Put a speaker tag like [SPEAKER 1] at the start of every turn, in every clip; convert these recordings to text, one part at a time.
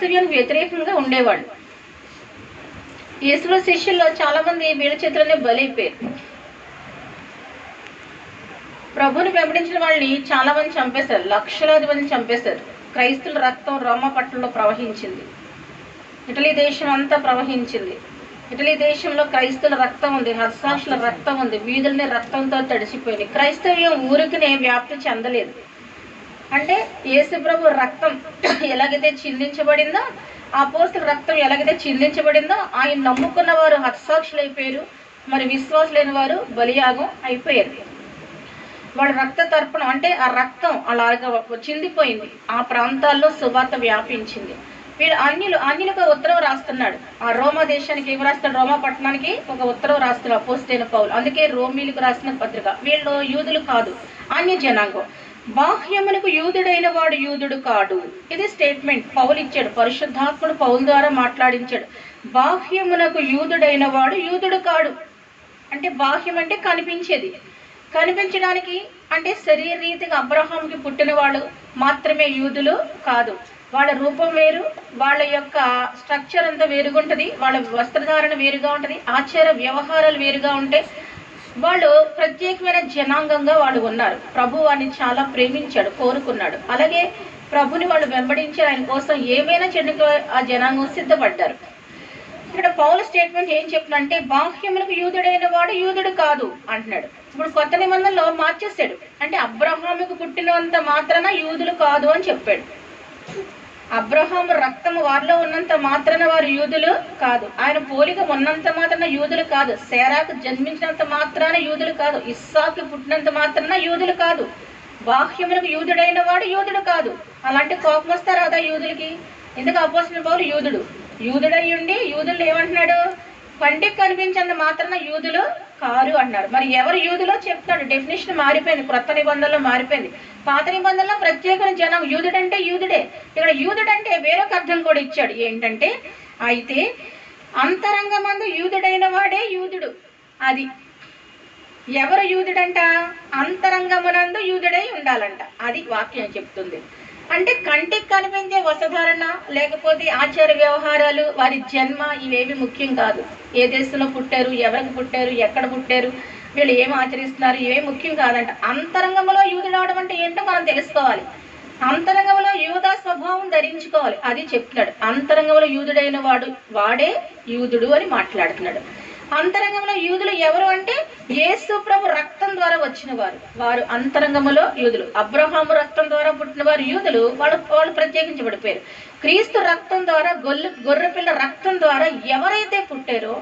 [SPEAKER 1] క్రైస్తవ్యానికి వ్యతిరేకంగా ఉండేవాళ్ళు. యేసు శిష్యుల్లో చాలా మంది వీళ్ళ చేతుల్లోనే బలైపోయారు. ప్రభుని వెంబడించిన వాళ్ళని చాలా మంది చంపేశారు, లక్షలాది మందిని చంపేశారు. క్రైస్తుల రక్తం రోమా పట్టణంలో ప్రవహించింది, ఇటలీ దేశం అంతా ప్రవహించింది. ఇటలీ దేశంలో క్రైస్తుల రక్తం ఉంది, హర్షాక్షుల రక్తం ఉంది, వీధుల్ని రక్తంతో తడిసిపోయింది. క్రైస్తవ్యం ఊరికినే వ్యాప్తి చెందలేదు. అంటే యేసు ప్రభు రక్తం ఎలాగైతే చిందించబడిందో, అపోస్తలుల రక్తం ఎలాగైతే చిందించబడిందో, ఆయన నమ్ముకున్న వారు హర్షాక్షులైపోయారు, మరి విశ్వాసులైన వారు బలియాగం అయిపోయారు. వాళ్ళ రక్త తర్పణం అంటే ఆ రక్తం అలాగా చిందిపోయింది. ఆ ప్రాంతాల్లో సువార్త వ్యాపించింది. వీడు అన్యులకు ఉత్తరం రాస్తున్నాడు. ఆ రోమా దేశానికి ఏమి రాస్తాడు? రోమా పట్టణానికి ఒక ఉత్తరం రాస్తున్నాడు అపోస్తలుడైన పౌలు. అందుకే రోమీలకు రాసిన పత్రిక. వీళ్ళు యూదులు కాదు, అన్య జనాంగం. బాహ్యమునకు యూదుడైన వాడు యూదుడు కాడు. ఇది స్టేట్మెంట్ పౌలు ఇచ్చాడు, పరిశుద్ధాత్ముడు పౌలు ద్వారా మాట్లాడించాడు. బాహ్యమునకు యూదుడైన వాడు యూదుడు కాడు. అంటే బాహ్యం అంటే కనిపించేది. కనిపించడానికి అంటే శరీరరీతిగా అబ్రహాంకి పుట్టిన వాళ్ళు మాత్రమే యూదులు కాదు. వాళ్ళ రూపం వేరు, వాళ్ళ యొక్క స్ట్రక్చర్ అంతా వేరుగుంటుంది, వాళ్ళ వస్త్రధారణ వేరుగా ఉంటుంది, ఆచార వ్యవహారాలు వేరుగా ఉంటాయి. వాళ్ళు ప్రత్యేకమైన జనాంగంగా వాళ్ళు ఉన్నారు. ప్రభు వారిని చాలా ప్రేమించాడు, కోరుకున్నాడు. అలాగే ప్రభుని వాళ్ళు వెంబడించారు. ఆయన కోసం ఏమైనా చెడుకు ఆ జనాంగం సిద్ధపడ్డారు. ఇక్కడ పౌలు స్టేట్మెంట్ ఏం చెప్తున్నంటే, బాహ్యములకు యూదుడైన వాడు యూదుడు కాదు అంటున్నాడు. ఇప్పుడు కొత్త నిబంధనలో మార్చేశాడు. అంటే అబ్రహాముకు పుట్టినంత మాత్రాన యూదులు కాదు అని చెప్పాడు. అబ్రహాము రక్తము వారిలో ఉన్నంత మాత్రాన వారు యూదులు కాదు. ఆయన పోలిక ఉన్నంత మాత్రాన యూదులు కాదు. సేరాకు జన్మించినంత మాత్రాన యూదులు కాదు. ఇస్సాకు పుట్టినంత మాత్రాన యూదులు కాదు. బాహ్యములకు యూదుడైన వాడు యూదుడు కాదు. అలాంటి కోపం వస్తారా అదా యూదులకి? ఎందుకు అపోస్తలుడైన పౌలు యూదుడు, యూదుడై ఉండి యూదులు ఏమంటున్నాడు? కంటికి కనిపించేంత మాత్రాన యూదులు కారు అన్నారు. మరి ఎవరు యూదులో చెప్తాడు. డెఫినేషన్ మారిపోయింది, క్రొత్త నిబంధనలో మారిపోయింది. పాత నిబంధనలో ప్రత్యేకమైన జనం యూదుడంటే యూదుడే. ఇక్కడ యూదుడంటే వేరొక అర్థం కూడా ఇచ్చాడు. ఏంటంటే, అయితే అంతరంగమందు యూదుడైన వాడే యూదుడు. అది ఎవరు యూదుడంట? అంతరంగమునందు యూదుడై ఉండాలంట. అది వాక్యం చెప్తుంది. అంటే కంటికి కనిపించే వస్త్రధారణ, లేకపోతే ఆచార వ్యవహారాలు, వారి జన్మ, ఇవేవి ముఖ్యం కాదు. ఏ దేశంలో పుట్టారు, ఎవరికి పుట్టారు, ఎక్కడ పుట్టారు, వీళ్ళు ఏం ఆచరిస్తున్నారు, ఇవే ముఖ్యం కాదంట. అంతరంగంలో యూదుడు అవడం అంటే ఏంటో మనం తెలుసుకోవాలి. అంతరంగంలో యూదా స్వభావం ధరించుకోవాలి. అది చెప్తున్నాడు. అంతరంగంలో యూదుడైన వాడే యూదుడు అని మాట్లాడుతున్నాడు. అంతరంగంలో యూదులు ఎవరు అంటే, యేసు ప్రభు రక్తం ద్వారా వచ్చిన వారు. వారు అంతరంగములో యూదులు. అబ్రహాము రక్తం ద్వారా పుట్టిన వారు యూదులు, వాళ్ళు ప్రత్యేకించబడిపోయారు. క్రీస్తు రక్తం ద్వారా, గొర్రెపిల్ల రక్తం ద్వారా ఎవరైతే పుట్టారో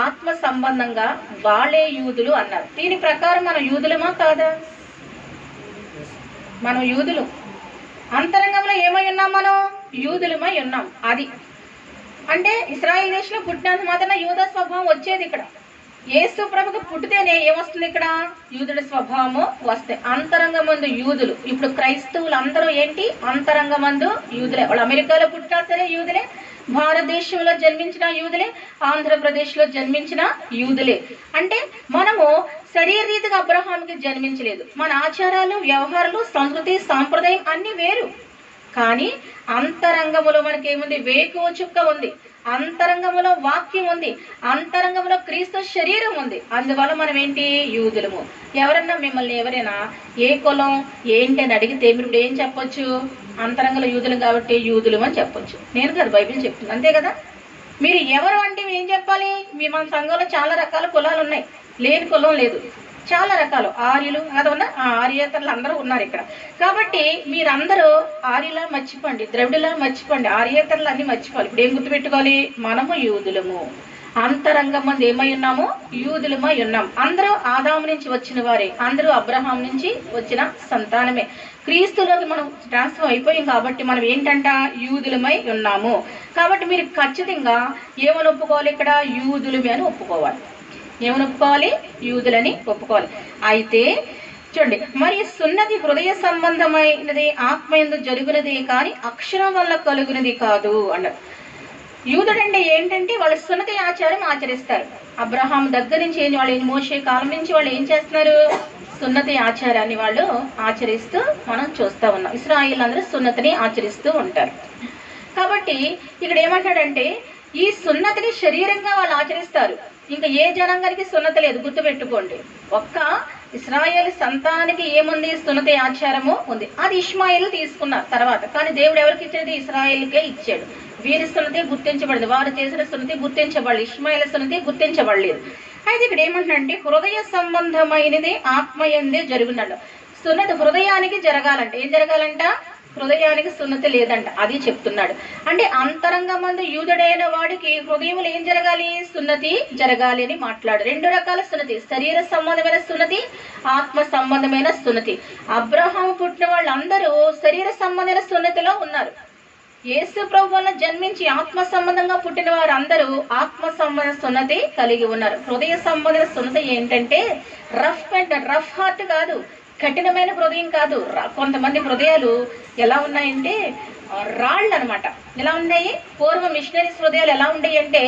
[SPEAKER 1] ఆత్మ సంబంధంగా వాళ్ళే యూదులు అన్నారు. దీని ప్రకారం మనం యూదులమా కాదా? మనం యూదులు. అంతరంగంలో ఏమై ఉన్నాం? మనం యూదులమై ఉన్నాం. అది అంటే ఇశ్రాయేలు దేశంలో పుట్టినంత మాత్రాన యూదా స్వభావం వచ్చేది. ఇక్కడ యేసు ప్రభుకు పుట్టితేనే ఏమొస్తుంది? ఇక్కడ యూదుడి స్వభావము వస్తే. అంతరంగమందు యూదులు. ఇప్పుడు క్రైస్తవులు అందరూ ఏంటి? అంతరంగమందు యూదులే. వాళ్ళు అమెరికాలో పుట్టినా సరే యూదులే, భారతదేశంలో జన్మించిన యూదులే, ఆంధ్రప్రదేశ్లో జన్మించిన యూదులే. అంటే మనము శరీరరీతిగా అబ్రహాముకి జన్మించలేదు. మన ఆచారాలు, వ్యవహారాలు, సంస్కృతి, సాంప్రదాయం అన్నీ వేరు. కానీ అంతరంగములో మనకేముంది? వేకువ చుక్క ఉంది. అంతరంగములో వాక్యం ఉంది. అంతరంగంలో క్రీస్తు శరీరం ఉంది. అందువల్ల మనం ఏంటి? యూదులము. ఎవరన్నా మిమ్మల్ని ఎవరైనా ఏ కులం ఏంటి అని అడిగితే మీరు ఇప్పుడు ఏం చెప్పొచ్చు? అంతరంగంలో యూదులు కాబట్టి యూదులు అని చెప్పొచ్చు. నేను కదా, బైబిల్ చెప్తుంది, అంతే కదా. మీరు ఎవరు అంటే ఏం చెప్పాలి? మన సంఘంలో చాలా రకాల కులాలు ఉన్నాయి, లేని కులం లేదు. చాలా రకాలు ఆర్యులు అదన్నా ఆర్యేతరులు అందరూ ఉన్నారు ఇక్కడ. కాబట్టి మీరందరూ ఆర్యులా మర్చిపోండి, ద్రవిడులా మర్చిపోండి, ఆర్యేతరులు అన్ని మర్చిపోవాలి. ఇప్పుడు ఏం గుర్తుపెట్టుకోవాలి? మనము యూదులము. అంతరంగం మంది ఏమై ఉన్నాము? యూదులమై ఉన్నాం. అందరూ ఆదాము నుంచి వచ్చిన వారే, అందరూ అబ్రహాం నుంచి వచ్చిన సంతానమే. క్రీస్తులోకి మనం ట్రాన్స్ఫర్ అయిపోయాం కాబట్టి మనం ఏంటంట? యూదులమై ఉన్నాము. కాబట్టి మీరు ఖచ్చితంగా ఏమని ఒప్పుకోవాలి? ఇక్కడ యూదులమే అని ఒప్పుకోవాలి. ఏమని ఒప్పుకోవాలి? యూదులని ఒప్పుకోవాలి. అయితే చూడండి, మరి సున్నతి హృదయ సంబంధమైనది, ఆత్మయందు జరుగునది కానీ అక్షరం వల్ల కలుగునది కాదు అన్నారు. యూదుడంటే ఏంటంటే వాళ్ళు సున్నతి ఆచారం ఆచరిస్తారు. అబ్రహాం దగ్గర నుంచి వాళ్ళు మోషే కాలం నుంచి వాళ్ళు ఏం చేస్తున్నారు? సున్నతి ఆచారాన్ని వాళ్ళు ఆచరిస్తూ మనం చూస్తూ ఉన్నాం. ఇశ్రాయేలు అందరూ సున్నతిని ఆచరిస్తూ ఉంటారు. కాబట్టి ఇక్కడ ఏమంటాడంటే ఈ సున్నతిని శరీరంగా వాళ్ళు ఆచరిస్తారు. ఇంకా ఏ జనాంగానికి సున్నతి లేదు, గుర్తుపెట్టుకోండి. ఒక్క ఇశ్రాయేలు సంతానానికి ఏముంది? సున్నతి ఆచారము ఉంది. అది ఇష్మాయిలు తీసుకున్నారు తర్వాత. కానీ దేవుడు ఎవరికి ఇచ్చేది? ఇశ్రాయేలుకే ఇచ్చాడు. వీరి సున్నతి గుర్తించబడింది, వారు చేసిన సున్నతి గుర్తించబడలేదు, ఇష్మాయిల సున్నతి గుర్తించబడలేదు. అయితే ఇక్కడ ఏమంటాడంటే హృదయ సంబంధమైనది ఆత్మయందే జరుగునట్టు. సున్నతి హృదయానికి జరగాలంటే ఏం జరగాలంట? హృదయానికి సున్నతి లేదంట. అది చెప్తున్నాడు. అంటే అంతరంగమందు యూదుడైన వాడికి హృదయంలో ఏం జరగాలి? సున్నతి జరగాలి అని మాట్లాడు. రెండు రకాల సున్నతి, శరీర సంబంధమైన సున్నతి, ఆత్మ సంబంధమైన సున్నతి. అబ్రహాము పుట్టిన వాళ్ళందరూ శరీర సంబంధమైన సున్నతిలో ఉన్నారు. యేసు ప్రభు వల్ల జన్మించి ఆత్మ సంబంధంగా పుట్టిన వారు అందరూ ఆత్మ సంబంధ సున్నతి కలిగి ఉన్నారు. హృదయ సంబంధ సున్నతి ఏంటంటే రఫ్ హార్ట్ కాదు, కఠినమైన హృదయం కాదు. కొంతమంది హృదయాలు ఎలా ఉన్నాయంటే రాళ్ళు అనమాట. ఎలా ఉన్నాయి? పూర్వ మిషనరీస్ హృదయాలు ఎలా ఉండేవి అంటే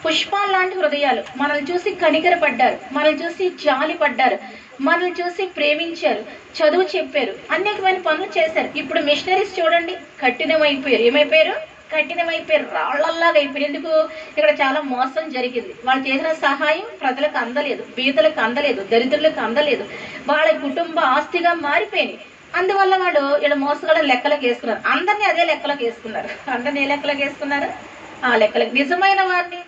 [SPEAKER 1] పుష్పాలు లాంటి హృదయాలు. మనల్ని చూసి కనికరపడ్డారు, మనల్ని చూసి జాలి పడ్డారు, మనల్ని చూసి ప్రేమించారు, చదువు చెప్పారు, అనేకమైన పనులు చేశారు. ఇప్పుడు మిషనరీస్ చూడండి, కఠినమైపోయారు. ఏమైపోయారు? కఠినమైపోయారు, రాళ్లలాగా అయిపోయారు. ఎందుకు? ఇక్కడ చాలా మోసం జరిగింది. వాళ్ళు చేసిన సహాయం ప్రజలకు అందలేదు, బీదలకు అందలేదు, దరిద్రులకు అందలేదు, వాళ్ళ కుటుంబ ఆస్తిగా మారిపోయినాయి. అందువల్ల వాళ్ళు ఇక్కడ మోసగల లెక్కలకు వేసుకున్నారు. అందరినీ అదే లెక్కలకు వేసుకున్నారు. అందరినీ ఏ లెక్కలకు వేసుకున్నారు? ఆ లెక్కలకు. నిజమైన వారిని,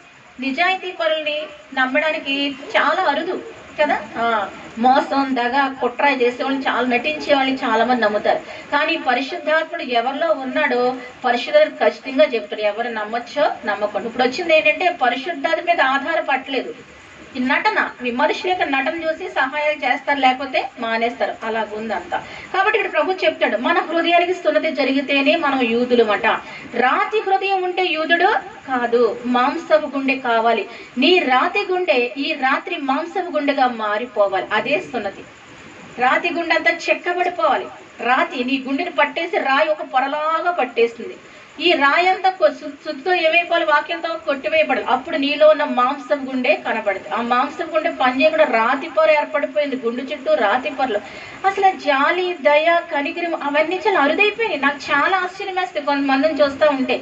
[SPEAKER 1] నిజాయితీ పరుల్ని నమ్మడానికి చాలా అరుదు కదా. మోసం, దగ, కుట్ర చేసేవాళ్ళని చాలా, నటించే వాళ్ళని చాలా మంది నమ్ముతారు. కానీ పరిశుద్ధాత్ముడు ఎవరిలో ఉన్నాడో పరిశుద్ధుడు ఖచ్చితంగా చెప్తాడు ఎవరు నమ్మొచ్చో నమ్మకండి. ఇప్పుడు వచ్చింది ఏంటంటే పరిశుద్ధాత్మ మీద ఆధారపడలేదు. ఈ నటన, విమర్శల యొక్క నటన చూసి సహాయాలు చేస్తారు, లేకపోతే మానేస్తారు. అలాగుందంతా. కాబట్టి ఇక్కడ ప్రభు చెప్తాడు మన హృదయానికి సున్నతి జరిగితేనే మనం యూదులమట. రాతి హృదయం ఉంటే యూదుడు కాదు, మాంసపు గుండె కావాలి. నీ రాతి గుండె ఈ రాత్రి మాంసపు గుండెగా మారిపోవాలి. అదే సున్నతి. రాతి గుండె అంతా చెక్కబడిపోవాలి. రాతి నీ గుండెని పట్టేసి రాయి ఒక పొరలాగా పట్టేస్తుంది. ఈ రాయి అంతా సుత్తుతో ఏమైపోవాలి? వాక్యంతో కొట్టివేయబడాలి. అప్పుడు నీలో ఉన్న మాంసం గుండె కనబడుతుంది. ఆ మాంసం గుండె పనిచేయకుండా రాతి పొర ఏర్పడిపోయింది, గుండె చుట్టూ రాతి పొరలు. అసలు జాలి, దయ, కనికరం అవన్నీ చాలా అరుదైపోయినాయి. నాకు చాలా ఆశ్చర్యం వేస్తుంది కొంతమందిని చూస్తూ ఉంటే.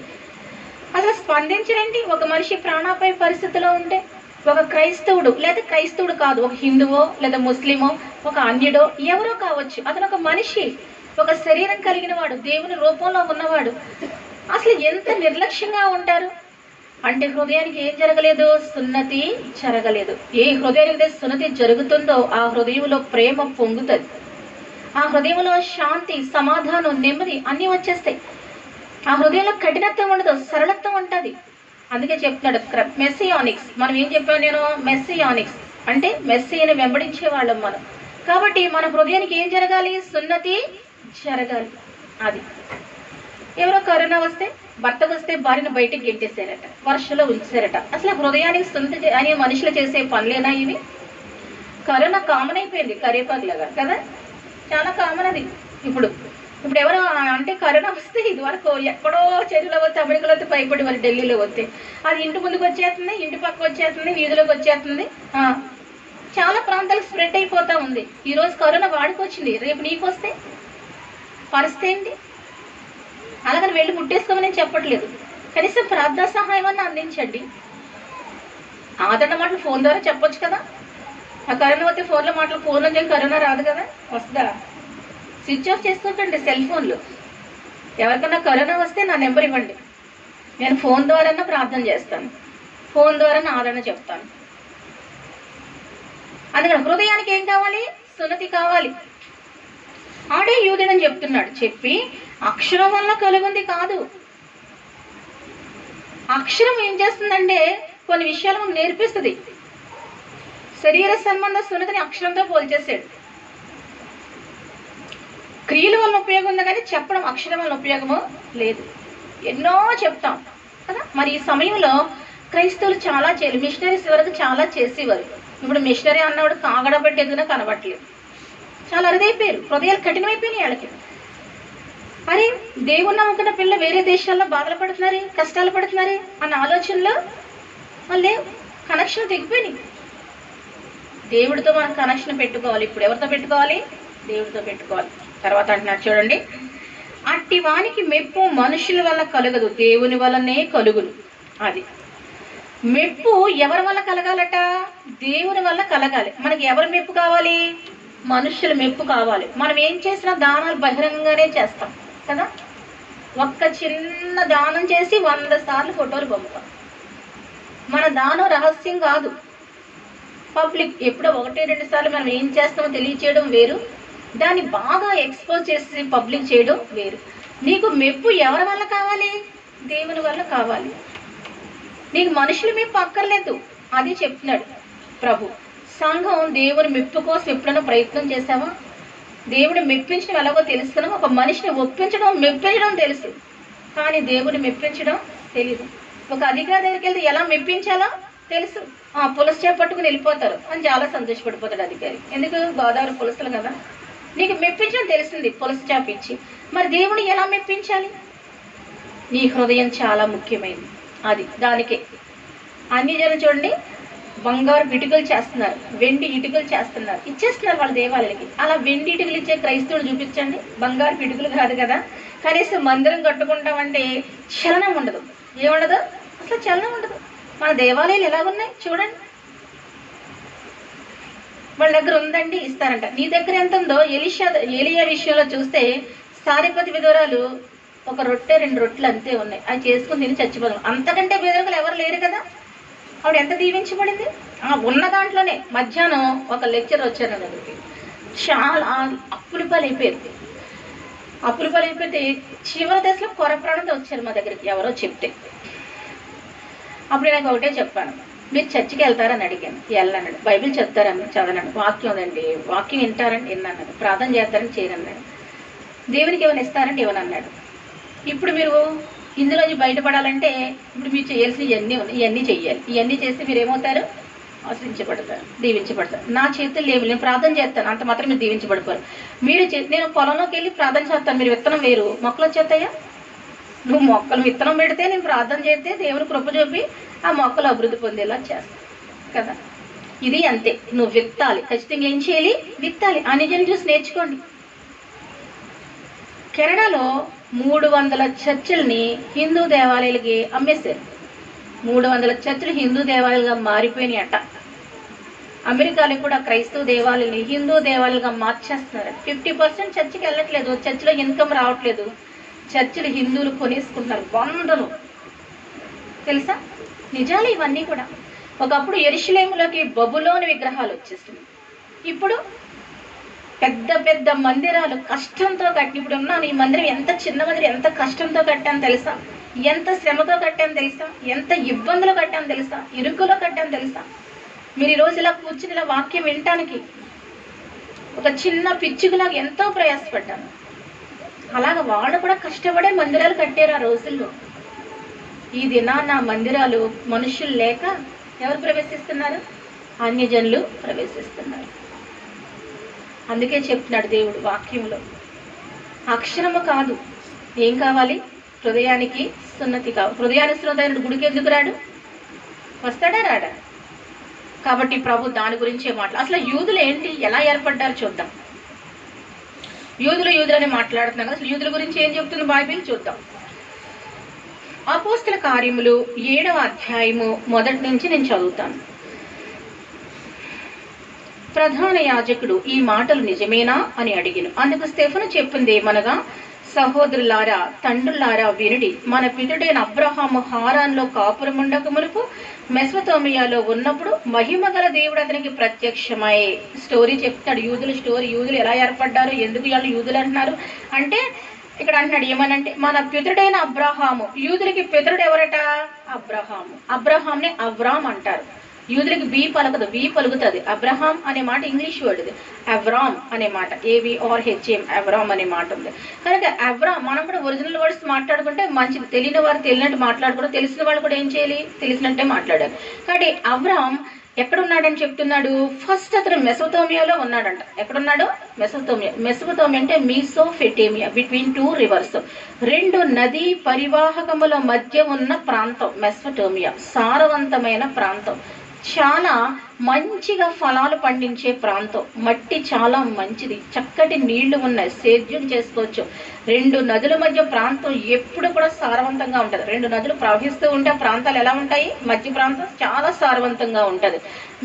[SPEAKER 1] అసలు స్పందించరండి. ఒక మనిషి ప్రాణాపాయ పరిస్థితిలో ఉంటే ఒక క్రైస్తవుడు, లేదా క్రైస్తవుడు కాదు, ఒక హిందువో లేదా ముస్లిమో, ఒక అన్యుడో ఎవరో కావచ్చు, అతను ఒక మనిషి, ఒక శరీరం కలిగిన వాడు, దేవుని రూపంలో ఉన్నవాడు. అసలు ఎంత నిర్లక్ష్యంగా ఉంటారు అంటే హృదయానికి ఏం జరగలేదు? సున్నతి జరగలేదు. ఏ హృదయానికి సున్నతి జరుగుతుందో ఆ హృదయంలో ప్రేమ పొంగుతుంది, ఆ హృదయంలో శాంతి, సమాధానం, నెమ్మది అన్నీ వచ్చేస్తాయి. ఆ హృదయంలో కఠినత్వం ఉండదు, సరళత్వం ఉంటుంది. అందుకే చెప్తున్నాడు మెస్సియానిక్స్. మనం ఏం చెప్పాను నేను? మెస్సియానిక్స్ అంటే మెస్సీని వెంబడించే వాళ్ళం మనం. కాబట్టి మన హృదయానికి ఏం జరగాలి? సున్నతి జరగాలి. అది ఎవరో కరోనా వస్తే, భర్తకు వస్తే భార్యను బయటికి గెంటేసారట, వర్షంలో ఉంచారట. అసలు హృదయానికి సున్నతి అనే మనుషులు చేసే పనులేనా ఇవి? కరోనా కామన్ అయిపోయింది, కరేపాకులాగా కదా, చాలా కామన్ అది. ఇప్పుడు ఎవరు అంటే కరోనా వస్తే ఇదివరకు ఎక్కడో చెరువులో వస్తే, అమెరికాలో వస్తే భయపడి మరి ఢిల్లీలో వస్తే అది ఇంటి ముందుకు వచ్చేస్తుంది, ఇంటి పక్క వచ్చేస్తుంది, వీధిలోకి వచ్చేస్తుంది. చాలా ప్రాంతాలకు స్ప్రెడ్ అయిపోతూ ఉంది. ఈరోజు కరోనా వాడికి వచ్చింది, రేపు నీకు వస్తే పరిస్థితి ఏంటి? అలాగని వెళ్ళి ముట్టేసుకోమని చెప్పట్లేదు. కనీసం ప్రార్థనా సహాయం అన్న అందించండి. ఆదరణ మాటలు ఫోన్ ద్వారా చెప్పొచ్చు కదా. ఆ కరోనా వస్తే ఫోన్లో మాటలు, ఫోన్ నుంచి కరోనా రాదు కదా, వస్తుందా? స్విచ్ ఆఫ్ చేసుకోకండి సెల్ ఫోన్లు. ఎవరికన్నా కరోనా వస్తే నా నెంబర్ ఇవ్వండి, నేను ఫోన్ ద్వారా ప్రార్థన చేస్తాను, ఫోన్ ద్వారా ఆదరణ చెప్తాను. అందుకని హృదయానికి ఏం కావాలి? సున్నతి కావాలి. ఆడే యూదుడని చెప్తున్నాడు. చెప్పి అక్షరం వల్ల కలుగుంది కాదు. అక్షరం ఏం చేస్తుందంటే కొన్ని విషయాలు మనకు నేర్పిస్తుంది. శరీర సంబంధ సున్నతిని అక్షరంతో పోల్చేసాడు. క్రియల వల్ల ఉపయోగం ఉంది కానీ చెప్పడం అక్షరం వల్ల ఉపయోగము లేదు. ఎన్నో చెప్తాం కదా. మరి ఈ సమయంలో క్రైస్తవులు చాలా చేయాలి. మిషనరీస్ వరకు చాలా చేసేవారు. ఇప్పుడు మిషనరీ అన్నవాడు కాగడబెట్టి ఎదుగునా కనబట్టలేదు. చాలా అరుదైపోయారు, హృదయాలు కఠినమైపోయినాయి వాళ్ళకి. అరే దేవుని నమ్ముకున్న పిల్లలు వేరే దేశాల్లో బాధలు పడుతున్నారు, కష్టాలు పడుతున్నారు అన్న ఆలోచనలో మళ్ళీ కనెక్షన్ తెగిపోయినాయి. దేవుడితో మనం కనెక్షన్ పెట్టుకోవాలి. ఇప్పుడు ఎవరితో పెట్టుకోవాలి? దేవుడితో పెట్టుకోవాలి. తర్వాత అంటున్నారు చూడండి, అట్టి వానికి మెప్పు మనుషుల వల్ల కలగదు, దేవుని వల్లనే కలుగును. అది మెప్పు ఎవరి వల్ల కలగాలట? దేవుని వల్ల కలగాలి. మనకి ఎవరి మెప్పు కావాలి? మనుషుల మెప్పు కావాలి. మనం ఏం చేసినా దానాలు బహిరంగంగానే చేస్తాం కదా. ఒక్క చిన్న దానం చేసి 100 సార్లు ఫోటోలు పంపుతాం. మన దానం రహస్యం కాదు, పబ్లిక్. ఎప్పుడో 1-2 సార్లు మనం ఏం చేస్తామో తెలియచేయడం వేరు, దాన్ని బాగా ఎక్స్పోజ్ చేసి పబ్లిక్ చేయడం వేరు. నీకు మెప్పు ఎవరి వల్ల కావాలి? దేవుని వల్ల కావాలి. నీకు మనుషుల మెప్పు అక్కర్లేదు. అది చెప్తున్నాడు ప్రభు. సంఘం దేవుని మెప్పు కోసం ఎప్పుడైనా ప్రయత్నం చేసావా? దేవుని మెప్పించడం ఎలాగో తెలుసుకున్నాం. ఒక మనిషిని మెప్పించడం తెలుసు, కానీ దేవుని మెప్పించడం తెలీదు. ఒక అధికారి దగ్గరికి వెళ్తే ఎలా మెప్పించాలో తెలుసు, పులస చేపట్టుకుని వెళ్ళిపోతారు అని చాలా సంతోషపడిపోతాడు అధికారి. ఎందుకు? గోదావరి పులసలు కదా. నీకు మెప్పించడం తెలిసింది పులస చేప ఇచ్చి, మరి దేవుని ఎలా మెప్పించాలి? నీ హృదయం చాలా ముఖ్యమైనది. అది దానికే అన్ని జనం చూడండి, బంగారు ఇటుకలు చేస్తున్నారు, వెండి ఇటుకలు చేస్తున్నారు, ఇచ్చేస్తున్నారు వాళ్ళ దేవాలయాలకి. అలా వెండి ఇటుకలు ఇచ్చే క్రైస్తవుడు చూపించండి. బంగారు ఇటుకలు కాదు కదా. కనీసం మందిరం కట్టుకుంటామంటే చలనం ఉండదు. ఏముండదు? అసలు చలనం ఉండదు. మన దేవాలయాలు ఎలాగున్నాయి చూడండి. వాళ్ళ దగ్గర ఉందండి ఇస్తారంట. నీ దగ్గర ఎంత ఉందో? ఎలియా విషయంలో చూస్తే సారిపతి విధవరాలు ఒక రొట్టె 2 రొట్టెలు అంతే ఉన్నాయి, అవి చేసుకుని తిని చచ్చిపోదాం. అంతకంటే విధవరాలు ఎవరు లేరు కదా. ఆవిడ ఎంత దీవించబడింది. ఉన్న దాంట్లోనే మధ్యాహ్నం ఒక లెక్చర్ వచ్చారు నా దగ్గరికి. చాలా అప్పులు అయిపోతే చివరి దశలో కొరప్రాణంతో వచ్చారు మా దగ్గరికి ఎవరో చెప్తే. అప్పుడు నాకు ఒకటే చెప్పాను, మీరు చర్చికి వెళ్తారని అడిగాను. వెళ్ళన్నాడు. బైబిల్ చెప్తారని చదవన్నాడు. వాక్యం ఉందండి, వాక్యం వింటారని విన్నాడు. ప్రార్థన చేస్తారని చేయనన్నాడు. దేవునికి ఏమైనా ఇస్తారంటే ఇవ్వనన్నాడు. ఇప్పుడు మీరు ఇందులోంచి బయటపడాలంటే ఇప్పుడు మీరు చేయాల్సినవి ఇవన్నీ ఉన్నాయి, ఇవన్నీ చెయ్యాలి. ఇవన్నీ చేస్తే మీరు ఏమవుతారు? ఆశ్రయించబడతారు, దీవించబడతారు. నా చేతులు ఏమి, నేను ప్రార్థన చేస్తాను, అంత మాత్రం మీరు దీవించబడిపోరు. నేను పొలంలోకి వెళ్ళి ప్రార్థన చేస్తాను, మీరు విత్తనం వేరు, మొక్కలు వచ్చేస్తాయా? నువ్వు మొక్కలు విత్తనం పెడితే, నేను ప్రార్థన చేస్తే దేవుని కృప చూపి ఆ మొక్కలు అభివృద్ధి పొందేలా చేస్తాను కదా. ఇది అంతే. నువ్వు విత్తాలి, ఖచ్చితంగా ఏం చేయాలి? విత్తాలి. అన్ని జనం చూసి నేర్చుకోండి. కెనడాలో 300 చర్చిల్ని హిందూ దేవాలయాలకి అమ్మేశారు. 300 చర్చిలు హిందూ దేవాలయాలుగా మారిపోయినాయి అట. అమెరికాలో కూడా క్రైస్తవ దేవాలయాన్ని హిందూ దేవాలయాలుగా మార్చేస్తున్నారు. 50% చర్చికి వెళ్ళట్లేదు, చర్చిలో ఇన్కమ్ రావట్లేదు. చర్చిలు హిందువులు కొనేసుకుంటున్నారు 100. తెలుసా? నిజాలు ఇవన్నీ కూడా. ఒకప్పుడు యెరూషలేములోకి బబులోని విగ్రహాలు వచ్చేస్తున్నాయి. ఇప్పుడు పెద్ద పెద్ద మందిరాలు కష్టంతో కట్టి. ఇప్పుడు ఉన్నాను, ఈ మందిరం ఎంత చిన్న మందిరం, ఎంత కష్టంతో కట్టాను తెలుసా? ఎంత శ్రమతో కట్టాను తెలుసా? ఎంత ఇబ్బందులు కట్టాను తెలుసా? ఇరుకులో కట్టాను తెలుసా? మీరు ఈరోజు ఇలా కూర్చుని ఇలా వాక్యం వినటానికి ఒక చిన్న పిచ్చుకలాగా ఎంతో ప్రయాసపడ్డాను. అలాగ వాళ్ళు కూడా కష్టపడే మందిరాలు కట్టారు ఆ రోజుల్లో. ఈ దినాన మందిరాలు మనుషులు లేక ఎవరు ప్రవేశిస్తున్నారు? అన్యజనులు ప్రవేశిస్తున్నారు. అందుకే చెప్తున్నాడు దేవుడు వాక్యంలో, అక్షరము కాదు, ఏం కావాలి? హృదయానికి సున్నతి కావాలి. హృదయానికి సున్నతి గుడికి ఎందుకు రాడు? వస్తాడా? రాడా? కాబట్టి ప్రభు దాని గురించే అసలు యూదులు ఏంటి, ఎలా ఏర్పడ్డారు చూద్దాం. యూదులని మాట్లాడుతున్నాం కదా, అసలు యూదుల గురించి ఏం చెప్తుంది బైబిల్ చూద్దాం. అపోస్తల కార్యములు 7వ అధ్యాయము మొదటి నుంచి నేను చదువుతాను. ప్రధాన యాజకుడు ఈ మాటలు నిజమేనా అని అడిగిను. అందుకు స్టెఫను చెప్పింది ఏమనగా, సహోదరులారా, తండ్రులారా వినుడి. మన పితరుడైన అబ్రహాము హారాన్లో కాపురముండక మునుపు మెసొపొతామియాలో ఉన్నప్పుడు మహిమగల దేవుడు అతనికి ప్రత్యక్షమై. స్టోరీ చెప్తాడు, యూదులు ఎలా ఏర్పడ్డారు, ఎందుకు వాళ్ళు యూదులు అంటున్నారు అంటే ఇక్కడ అంటున్నాడు ఏమనంటే, మన పితరుడైన అబ్రహాము. యూదులకి పితరుడు ఎవరట? అబ్రహాంని అవ్రామ్ అంటారు. యూదులకి బి పలకదు, బి పలుకుతుంది. అబ్రహాం అనే మాట ఇంగ్లీష్ వర్డ్, అవ్రామ్ అనే మాట, AVRHM, అవ్రామ్ అనే మాట ఉంది. కనుక అవ్రామ్, మనం కూడా ఒరిజినల్ వర్డ్స్ మాట్లాడుకుంటే మంచిది. తెలియని వారు తెలియనట్టు మాట్లాడుకుంటే, తెలిసిన వాళ్ళు కూడా ఏం చేయాలి? తెలిసినట్టే మాట్లాడారు. కాబట్టి అవ్రామ్ ఎక్కడున్నాడని చెప్తున్నాడు? ఫస్ట్ అతను మెసొపొతామియాలో ఉన్నాడంట. ఎక్కడున్నాడు? మెసొపొతామియా అంటే మీసోఫెటేమియా, బిట్వీన్ 2 rivers, 2 నదీ పరివాహకముల మధ్య ఉన్న ప్రాంతం మెసొపొతామియా. సారవంతమైన ప్రాంతం, చాలా మంచిగా ఫలాలు పండించే ప్రాంతం. మట్టి చాలా మంచిది, చక్కటి నీళ్లు ఉన్నాయి, సేద్యం చేసుకోవచ్చు. 2 నదుల మధ్య ప్రాంతం ఎప్పుడు కూడా సారవంతంగా ఉంటుంది. 2 నదులు ప్రవహిస్తూ ఉంటే ప్రాంతాలు ఎలా ఉంటాయి? మధ్య ప్రాంతం చాలా సారవంతంగా ఉంటుంది.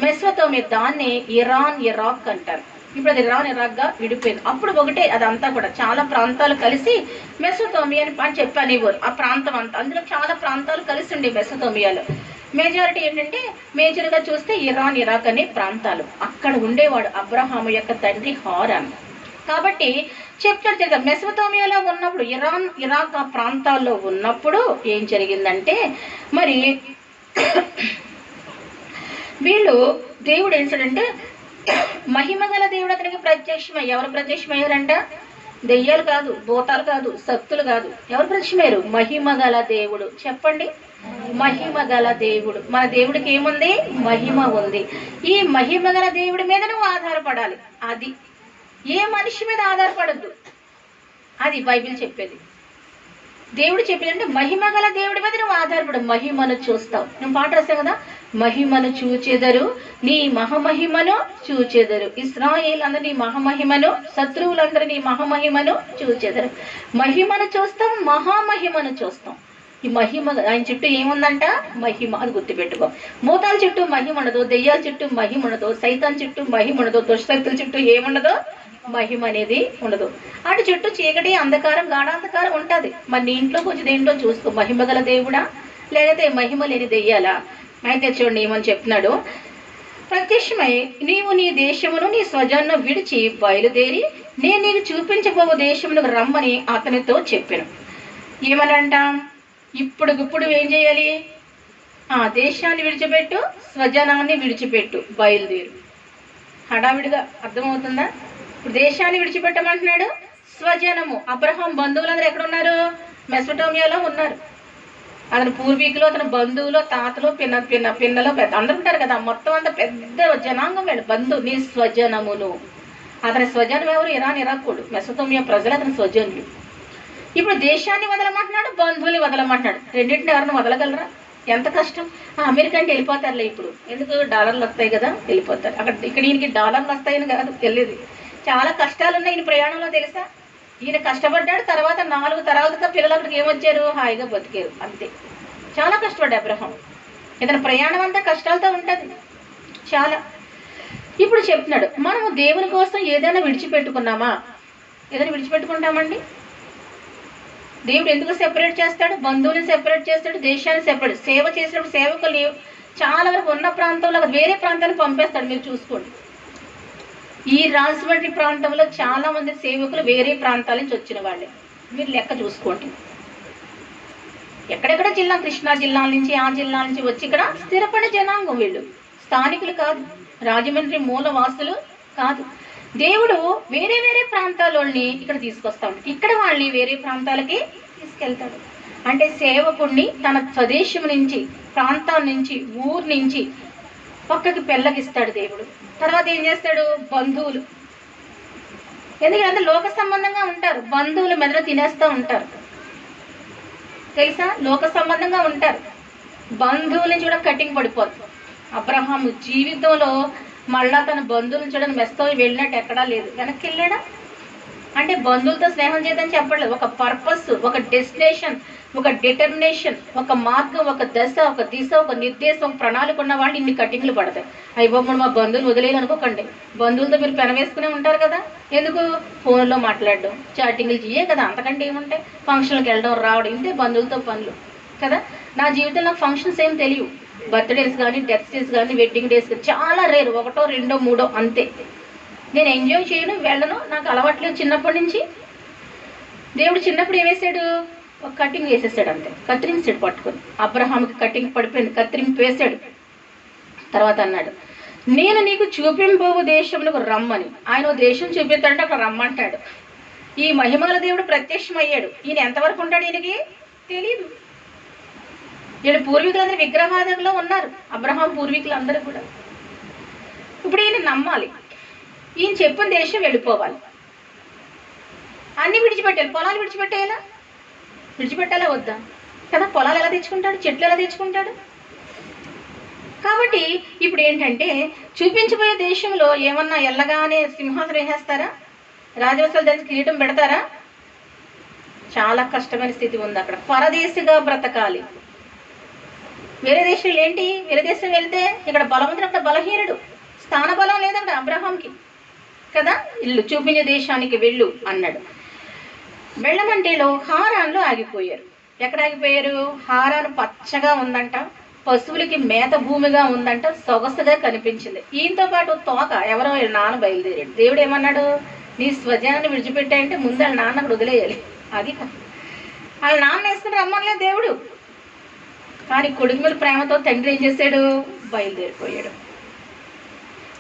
[SPEAKER 1] మెసొపొతామియా, దాన్ని ఇరాన్ ఇరాక్ అంటారు. ఇప్పుడు అది ఇరాన్ ఇరాక్గా విడిపోయింది. అప్పుడు ఒకటే అదంతా కూడా చాలా ప్రాంతాలు కలిసి మెసొపొతామియా అని చెప్పనేవారు. ఆ ప్రాంతం అంతా, అందులో చాలా ప్రాంతాలు కలిసి ఉండే మెసొపొతామియాలో. మెజారిటీ ఏంటంటే మేజర్గా చూస్తే ఇరాన్ ఇరాక్ అనే ప్రాంతాలు. అక్కడ ఉండేవాడు అబ్రహాము యొక్క తండ్రి హారాన్. కాబట్టి చెప్తాడు మెసొపొతామియాలో ఉన్నప్పుడు, ఇరాన్ ఇరాక్ ఆ ప్రాంతాల్లో ఉన్నప్పుడు ఏం జరిగిందంటే, మరి వీళ్ళు దేవుడు ఏం చేశాడంటే, మహిమగల దేవుడు అతనికి ప్రత్యక్షమయ్యారు. ఎవరు ప్రత్యక్షమయ్యారంట? దెయ్యాలు కాదు, భూతాలు కాదు, శక్తులు కాదు. ఎవరు ప్రత్యక్షమయ్యారు? మహిమగల దేవుడు. చెప్పండి, మహిమగల దేవుడు. మన దేవుడికి ఏముంది? మహిమ ఉంది. ఈ మహిమగల దేవుడి మీద నువ్వు ఆధారపడాలి. అది ఏ మనిషి మీద ఆధారపడద్దు. అది బైబిల్ చెప్పేది. దేవుడు చెప్పేదంటే మహిమగల దేవుడి మీద నువ్వు ఆధారపడు. మహిమను చూస్తావు. నువ్వు పాట రాస్తావు కదా, మహిమను చూచెదరు, నీ మహమహిమను చూచెదరు. ఇశ్రాయేలు అందరూ నీ మహమహిమను, శత్రువులందరూ నీ మహమహిమను చూచెదరు. మహిమను చూస్తాం, మహామహిమను చూస్తాం. ఈ మహిమ, ఆయన చుట్టూ ఏముందంట? మహిమ. అది గుర్తుపెట్టుకో. భూతాల చుట్టూ మహిమ ఉండదు, దెయ్యాల చుట్టూ మహిమ ఉండదు, సైతాన్ చుట్టూ మహిమ ఉండదు, దుష్టశక్తుల చుట్టూ ఏముండదు? మహిమ అనేది ఉండదు. అటు చుట్టూ చీకటి, అంధకారం, గాఢాంధకారం ఉంటుంది. మరి నీ ఇంట్లో కొంచెం దేంట్లో చూసుకో, మహిమ గల దేవుడా లేకపోతే మహిమ లేని దెయ్యాలా? అయితే చూడండి ఏమని చెప్తున్నాడు. ప్రత్యక్షమై నీవు నీ దేశమును నీ స్వజాన్ని విడిచి బయలుదేరి నేను నీకు చూపించబోవు దేశమునకు రమ్మని అతనితో చెప్పాను. ఏమనంట? ఇప్పుడు ఏం చేయాలి? దేశాన్ని విడిచిపెట్టు, స్వజనాన్ని విడిచిపెట్టు, బయలుదేరు. హడావిడిగా అర్థమవుతుందా? ఇప్పుడు దేశాన్ని విడిచిపెట్టమంటున్నాడు. స్వజనము, అబ్రహాం బంధువులందరూ ఎక్కడ ఉన్నారు? మెసొపొతామియాలో ఉన్నారు. అతని పూర్వీకులు, అతని బంధువులు, తాతలు, పిన్నలు పెద్ద అందరూ ఉంటారు కదా. మొత్తం అంతా పెద్ద జనాంగం వేడు. బంధువు, నీ స్వజనమును. అతని స్వజనం ఎవరు? ఇరాన్ ఇరాకుడు. మెసొపొతామియా ప్రజలు అతని స్వజనులు. ఇప్పుడు దేశాన్ని వదలమంటున్నాడు, బంధువుల్ని వదలమంటున్నాడు. రెండింటిని ఎవరిని వదలగలరా? ఎంత కష్టం. అమెరికా అంటే వెళ్ళిపోతారులే ఇప్పుడు, ఎందుకు? డాలర్లు వస్తాయి కదా, వెళ్ళిపోతారు. ఇక్కడ ఈయనకి డాలర్లు వస్తాయని కాదు తెలియదు, చాలా కష్టాలు ఉన్నాయి ఈయన ప్రయాణంలో. తెలుసా? ఈయన కష్టపడ్డాడు, తర్వాత 4 తరాలతో పిల్లలు అక్కడికి ఏమొచ్చారు? హాయిగా బతికారు. అంతే. చాలా కష్టపడ్డాడు అబ్రహాం. ఇతని ప్రయాణం అంతా కష్టాలతో ఉంటుంది చాలా. ఇప్పుడు చెప్తున్నాడు, మనము దేవుని కోసం ఏదైనా విడిచిపెట్టుకున్నామా? ఏదైనా విడిచిపెట్టుకుంటామండి? దేవుడు ఎందుకు సెపరేట్ చేస్తాడు? బంధువుని సెపరేట్ చేస్తాడు, దేశాన్ని సెపరేట్. సేవ చేసినప్పుడు సేవకులు చాలా వరకు ఉన్న ప్రాంతంలో వేరే ప్రాంతానికి పంపేస్తాడు. మీరు చూసుకోండి, ఈ రాజమండ్రి ప్రాంతంలో చాలా మంది సేవకులు వేరే ప్రాంతాల నుంచి వచ్చిన వాళ్ళే. మీరు లెక్క చూసుకోండి. ఎక్కడెక్కడ జిల్లా, కృష్ణా జిల్లా నుంచి, ఆ జిల్లా నుంచి వచ్చి ఇక్కడ స్థిరపడే జనాంగం. వీళ్ళు స్థానికులు కాదు, రాజమండ్రి మూలవాసులు కాదు. దేవుడు వేరే వేరే ప్రాంతాలని ఇక్కడ తీసుకొస్తాడు, ఇక్కడ వాళ్ళని వేరే ప్రాంతాలకి తీసుకెళ్తాడు. అంటే సేవకుడిని తన స్వదేశం నుంచి, ప్రాంతం నుంచి, ఊరు నుంచి పక్కకి పెళ్ళగిస్తాడు దేవుడు. తర్వాత ఏం చేస్తాడు? బంధువులు, ఎందుకంటే లోక సంబంధంగా ఉంటారు, బంధువులు మెదడు తినేస్తూ ఉంటారు. తెలుసా? లోక సంబంధంగా ఉంటారు, బంధువుల నుంచి కూడా కటింగ్ పడిపోతుంది. అబ్రహాము జీవితంలో మళ్ళా తన బంధువులను చూడని మెస్తో వెళ్ళినట్టు ఎక్కడా లేదు. వెనక్కి వెళ్ళాడా? అంటే బంధువులతో స్నేహం చేయదని చెప్పలేదు. ఒక పర్పస్, ఒక డెస్టినేషన్, ఒక డిటర్మినేషన్, ఒక మార్గం, ఒక దశ, ఒక దిశ, ఒక నిర్దేశం, ఒక ప్రణాళిక ఉన్న వాళ్ళు ఇన్ని కటింగ్లు పడతాయి. అయిపోయి మా బంధువులు వదిలేయాలి అనుకోకండి. బంధువులతో మీరు పెనవేసుకునే ఉంటారు కదా. ఎందుకు? ఫోన్లో మాట్లాడడం, చాటింగ్లు చేయే కదా, అంతకంటే ఏముంటాయి? ఫంక్షన్లకు వెళ్ళడం, రావడం, ఇంతే బంధువులతో పనులు కదా. నా జీవితంలో నాకు ఫంక్షన్స్ ఏం తెలియవు. బర్త్డేస్ కానీ, డెత్ డేస్ కానీ, వెడ్డింగ్ డేస్ కానీ చాలా రేరు, 1, 2, 3 అంతే. నేను ఎంజాయ్ చేయను, వెళ్ళను, నాకు అలవాట్లేదు చిన్నప్పటి నుంచి. దేవుడు చిన్నప్పుడు ఏమేసాడు? ఒక కటింగ్ వేసేసాడు అంతే, కత్తిరించాడు పట్టుకొని. అబ్రహాంకి కటింగ్ పడిపోయింది, కత్తిరింపు వేసాడు. తర్వాత అన్నాడు, నేను నీకు చూపింపబోవు దేశమునకు రమ్మని. ఆయన దేశం చూపిస్తాడంటే అక్కడ రమ్మంటాడు. ఈ మహిమగల దేవుడు ప్రత్యక్షమయ్యాడు. ఈయన ఎంతవరకు ఉంటాడు ఈయనకి తెలియదు. ఈయన పూర్వీకులందరూ విగ్రహారాధనలో ఉన్నారు, అబ్రహాం పూర్వీకులందరూ కూడా. ఇప్పుడు ఈయన నమ్మాలి, ఈయన చెప్పిన దేశం వెళ్ళిపోవాలి, అన్ని విడిచిపెట్టాలి. పొలాలు విడిచిపెట్టేయాలా? విడిచిపెట్టాలా వద్దా కదా? పొలాలు ఎలా తెచ్చుకుంటాడు? చెట్లు ఎలా తెచ్చుకుంటాడు? కాబట్టి ఇప్పుడు ఏంటంటే చూపించబోయే దేశంలో ఏమన్నా ఎల్లగానే సింహాసనం వేసేస్తారా? రాజవస్త్రాలు ధరించి కిరీటం పెడతారా? చాలా కష్టమైన స్థితి ఉంది అక్కడ. పరదేశిగా బ్రతకాలి. వేరే దేశంలో ఏంటి, వేరే దేశం వెళ్తే ఇక్కడ బలవంతుడు, అక్కడ బలహీనుడు. స్థాన బలం లేదంట అబ్రహాంకి కదా. ఇల్లు చూపించే దేశానికి వెళ్ళు అన్నాడు. వెళ్ళమంటేలో హారాన్లో ఆగిపోయారు. ఎక్కడ ఆగిపోయారు? హారాను పచ్చగా ఉందంట, పశువులకి మేత భూమిగా ఉందంట, సొగసుగా కనిపించింది. ఈయనతో పాటు తోక ఎవరో వీళ్ళ నాన్న బయలుదేరాడు. దేవుడు ఏమన్నాడు? నీ స్వజనాన్ని విడిచిపెట్టాయంటే ముందు వాళ్ళ నాన్న అక్కడ వదిలేయాలి. అది వాళ్ళ నాన్న వేసుకుని రమ్మనలేదు దేవుడు. కానీ కొడుకు మీద ప్రేమతో తండ్రి ఏం చేశాడు? బయలుదేరిపోయాడు.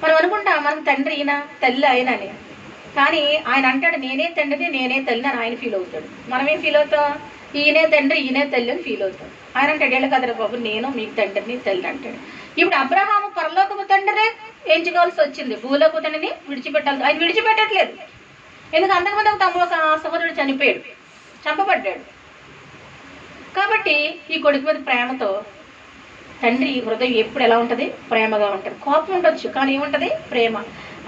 [SPEAKER 1] మనం అనుకుంటా మనం తండ్రి ఈయన, తల్లి ఆయన అని. కానీ ఆయన అంటాడు నేనే తండ్రిని, నేనే తల్లిని అని ఆయన ఫీల్ అవుతాడు. మనమేం ఫీల్ అవుతాం? ఈయనే తండ్రి, ఈయనే తల్లి అని ఫీల్ అవుతాం. ఆయన అంటాడు ఏళ్ళు కదరా బాబు, నేను మీకు తండ్రిని, తల్లి అంటాడు. ఇప్పుడు అబ్రహాము పరలోకపు తండ్రినే ఎంచుకోవాల్సి వచ్చింది, భూలోక తండ్రిని విడిచిపెట్టాలి. ఆయన విడిచిపెట్టట్లేదు. ఎందుకు? అంతకుముందు ఒక సహోదరుడు చనిపోయాడు, చంపబడ్డాడు. కాబట్టి ఈ కొడుకు మీద ప్రేమతో తండ్రి హృదయం ఎప్పుడు ఎలా ఉంటుంది? ప్రేమగా ఉంటుంది. కోపం ఉండొచ్చు, కానీ ఏముంటుంది? ప్రేమ.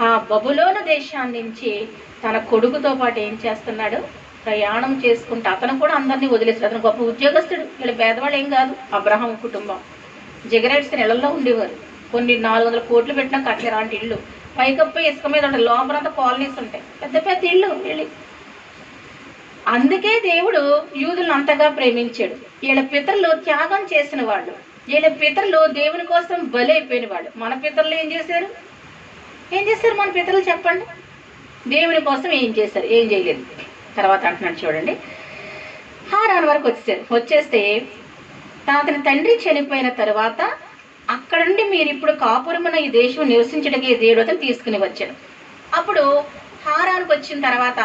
[SPEAKER 1] ఆ బబులోను దేశాన్ని నుంచి తన కొడుకుతో పాటు ఏం చేస్తున్నాడు? ప్రయాణం చేసుకుంటూ అతను కూడా అందరినీ వదిలేస్తాడు. అతను గొప్ప ఉద్యోగస్తుడు. వీళ్ళు పేదవాళ్ళు ఏం కాదు. అబ్రహాం కుటుంబం జగరైట్స్ నెలల్లో ఉండేవారు. కొన్ని 400 కోట్లు పెట్టినా కట్టలేరు అలాంటి ఇల్లు. పైకప్పు ఇసుక మీద ఉంటాయి, లోపలంతా కాలనీస్ ఉంటాయి, పెద్ద పెద్ద ఇల్లు వెళ్ళి. అందుకే దేవుడు యూదులను అంతగా ప్రేమించాడు. వీళ్ళ పితరులు త్యాగం చేసిన వాళ్ళు, వీళ్ళ పితరులు దేవుని కోసం బలైపోయిన వాళ్ళు. మన పితరులు ఏం చేశారు? మన పితరులు చెప్పండి. దేవుని కోసం ఏం చేశారు? ఏం చేయలేదు. తర్వాత అంటున్నాడు చూడండి, హారాన్ వరకు వచ్చేస్తే అతని తండ్రి చనిపోయిన తర్వాత అక్కడ నుండి మీరు ఇప్పుడు కాపురమున ఈ దేశం నివసించడానికి దేవుడు అతను తీసుకుని వచ్చాడు. అప్పుడు హారానికి వచ్చిన తర్వాత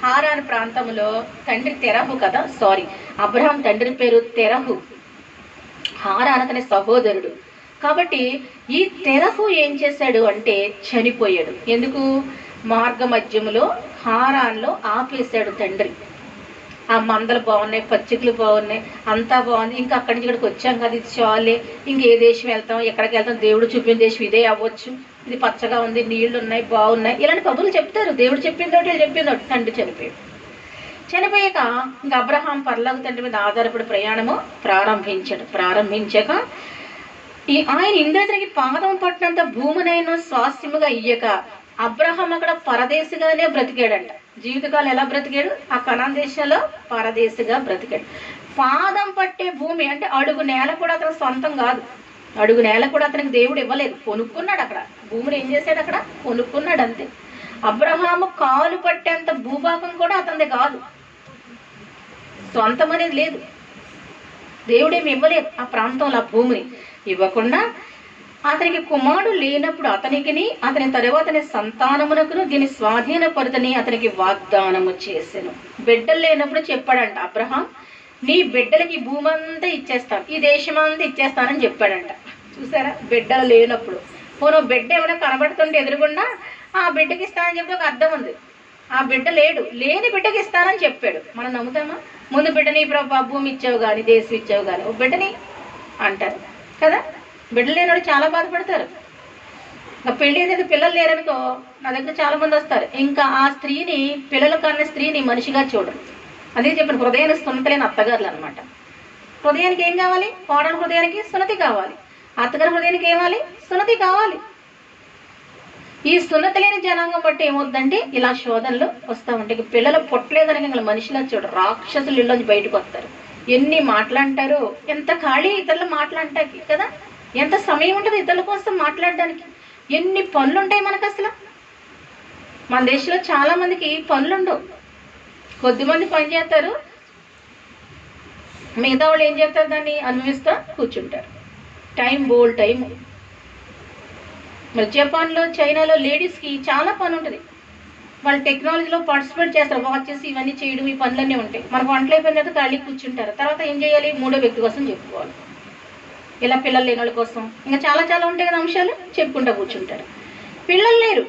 [SPEAKER 1] హారాన్ ప్రాంతంలో తండ్రి తెరహు కదా, అబ్రహాం తండ్రి పేరు తెరహు, హారాన్ అతని సహోదరుడు. కాబట్టి ఈ తెరహు ఏం చేశాడు అంటే చనిపోయాడు. ఎందుకు? మార్గ మధ్యములో హారాన్లో ఆపేశాడు తండ్రి. ఆ మందలు బాగున్నాయి, పచ్చికలు బాగున్నాయి, అంతా బాగుంది, ఇంకా అక్కడి నుంచి ఇక్కడికి వచ్చాం కదా, ఇది చాలే, ఇంకే దేశం వెళ్తాం, ఎక్కడికి వెళ్తాం, దేవుడు చూపిన దేశం ఇదే అవ్వచ్చు, ఇది పచ్చగా ఉంది, నీళ్లు ఉన్నాయి, బాగున్నాయి, ఇలాంటి కబుర్లు చెప్తారు. దేవుడు చెప్పిందోటి, వీళ్ళు చెప్పిందోటి. తండ్రి చనిపోయాడు. చనిపోయాక ఇంకా అబ్రహాం పరలోక తండ్రి మీద ఆధారపడి ప్రయాణము ప్రారంభించాక ఆయన ఇంద్రజనికి పాదం పట్టినంత భూమినైనా స్వాస్థ్యముగా ఇయ్యక అబ్రహాం అక్కడ పరదేశిగానే బ్రతికాడంట. జీవితకాలం ఎలా బ్రతికాడు? ఆ కనాన్ దేశంలో పరదేశిగా బ్రతికాడు. పాదం పట్టే భూమి అంటే అడుగు నేల కూడా అతనికి సొంతం కాదు. అడుగు నేల కూడా అతనికి దేవుడు ఇవ్వలేదు, కొనుక్కున్నాడు. అక్కడ భూమిని ఏం చేశాడు? అక్కడ కొనుక్కున్నాడు అంతే. అబ్రహాము కాలు పట్టేంత భూభాగం కూడా అతనిది కాదు, సొంతం అనేది లేదు. దేవుడేమి ఇవ్వలేదు ఆ ప్రాంతంలో. ఆ భూమిని ఇవ్వకుండా అతనికి కుమారుడు లేనప్పుడు అతనికిని అతని తరువాత అతని సంతానమునకును దీని స్వాధీనపరుదని అతనికి వాగ్దానము చేసెను. బిడ్డలు లేనప్పుడు చెప్పాడంట అబ్రహాం, నీ బిడ్డలకి భూమి అంతా ఇచ్చేస్తాను, ఈ దేశం అంతా ఇచ్చేస్తానని చెప్పాడంట. చూసారా? బిడ్డలు లేనప్పుడు. పోను బిడ్డ ఏమైనా కనబడుతుంటే ఎదురుగుండా ఆ బిడ్డకి ఇస్తానని చెప్పి ఒక అర్థం ఉంది. ఆ బిడ్డ లేని బిడ్డకి ఇస్తానని చెప్పాడు. మనం నమ్ముతామా? ముందు బిడ్డని భూమి ఇచ్చావు కానీ, దేశం ఇచ్చావు కానీ, ఓ బిడ్డని అంటారు కదా. బిడ్డలు లేనివాడు చాలా బాధపడతారు. ఇంకా పెళ్ళి అయితే పిల్లలు లేరనుకో, నా దగ్గర చాలా మంది వస్తారు, ఇంకా ఆ స్త్రీని, పిల్లల కన్నా స్త్రీని మనిషిగా చూడరు. అదే చెప్పిన హృదయానికి సున్నతి లేని అత్తగారులు అనమాట. హృదయానికి ఏం కావాలి? కోడల హృదయానికి సున్నతి కావాలి, అత్తగారి హృదయానికి ఏమాలి? సున్నతి కావాలి. ఈ సున్నతి లేని జనాంగం బట్టి ఏమవుతుందంటే ఇలా శోధనలు వస్తూ ఉంటాయి. పిల్లలు పుట్టలేదని ఇంకా మనిషిలా చూడరు, రాక్షసులు ఇళ్ళలోంచి బయటకు వస్తారు. ఎన్ని మాటలంటారు, ఎంత ఖాళీ ఇతరులు మాటలంటాకి కదా, ఎంత సమయం ఉంటుంది ఇతరుల కోసం మాట్లాడడానికి, ఎన్ని పనులు ఉంటాయి మనకు. అసలు మన దేశంలో చాలా మందికి పనులు ఉండవు. కొద్దిమంది పని చేస్తారు, మిగతా వాళ్ళు ఏం చేస్తారు? దాన్ని అనుభవిస్తూ కూర్చుంటారు. బోల్ టైం. మరి జపాన్లో, చైనాలో లేడీస్కి చాలా పని ఉంటుంది. వాళ్ళు టెక్నాలజీలో పార్టిసిపేట్ చేస్తారు, వాచెస్ ఇవన్నీ చేయడం, ఈ పనులన్నీ ఉంటాయి. మనకు వంటలు అయిపోయిన తర్వాత ఖాళీ కూర్చుంటారు. తర్వాత ఏం చేయాలి? మూడో వ్యక్తి కోసం చెప్పుకోవాలి. ఇలా పిల్లలు లేని వాళ్ళ కోసం ఇంకా చాలా చాలా ఉంటాయి కదా అంశాలు, చెప్పుకుంటూ కూర్చుంటారు. పిల్లలు లేరు,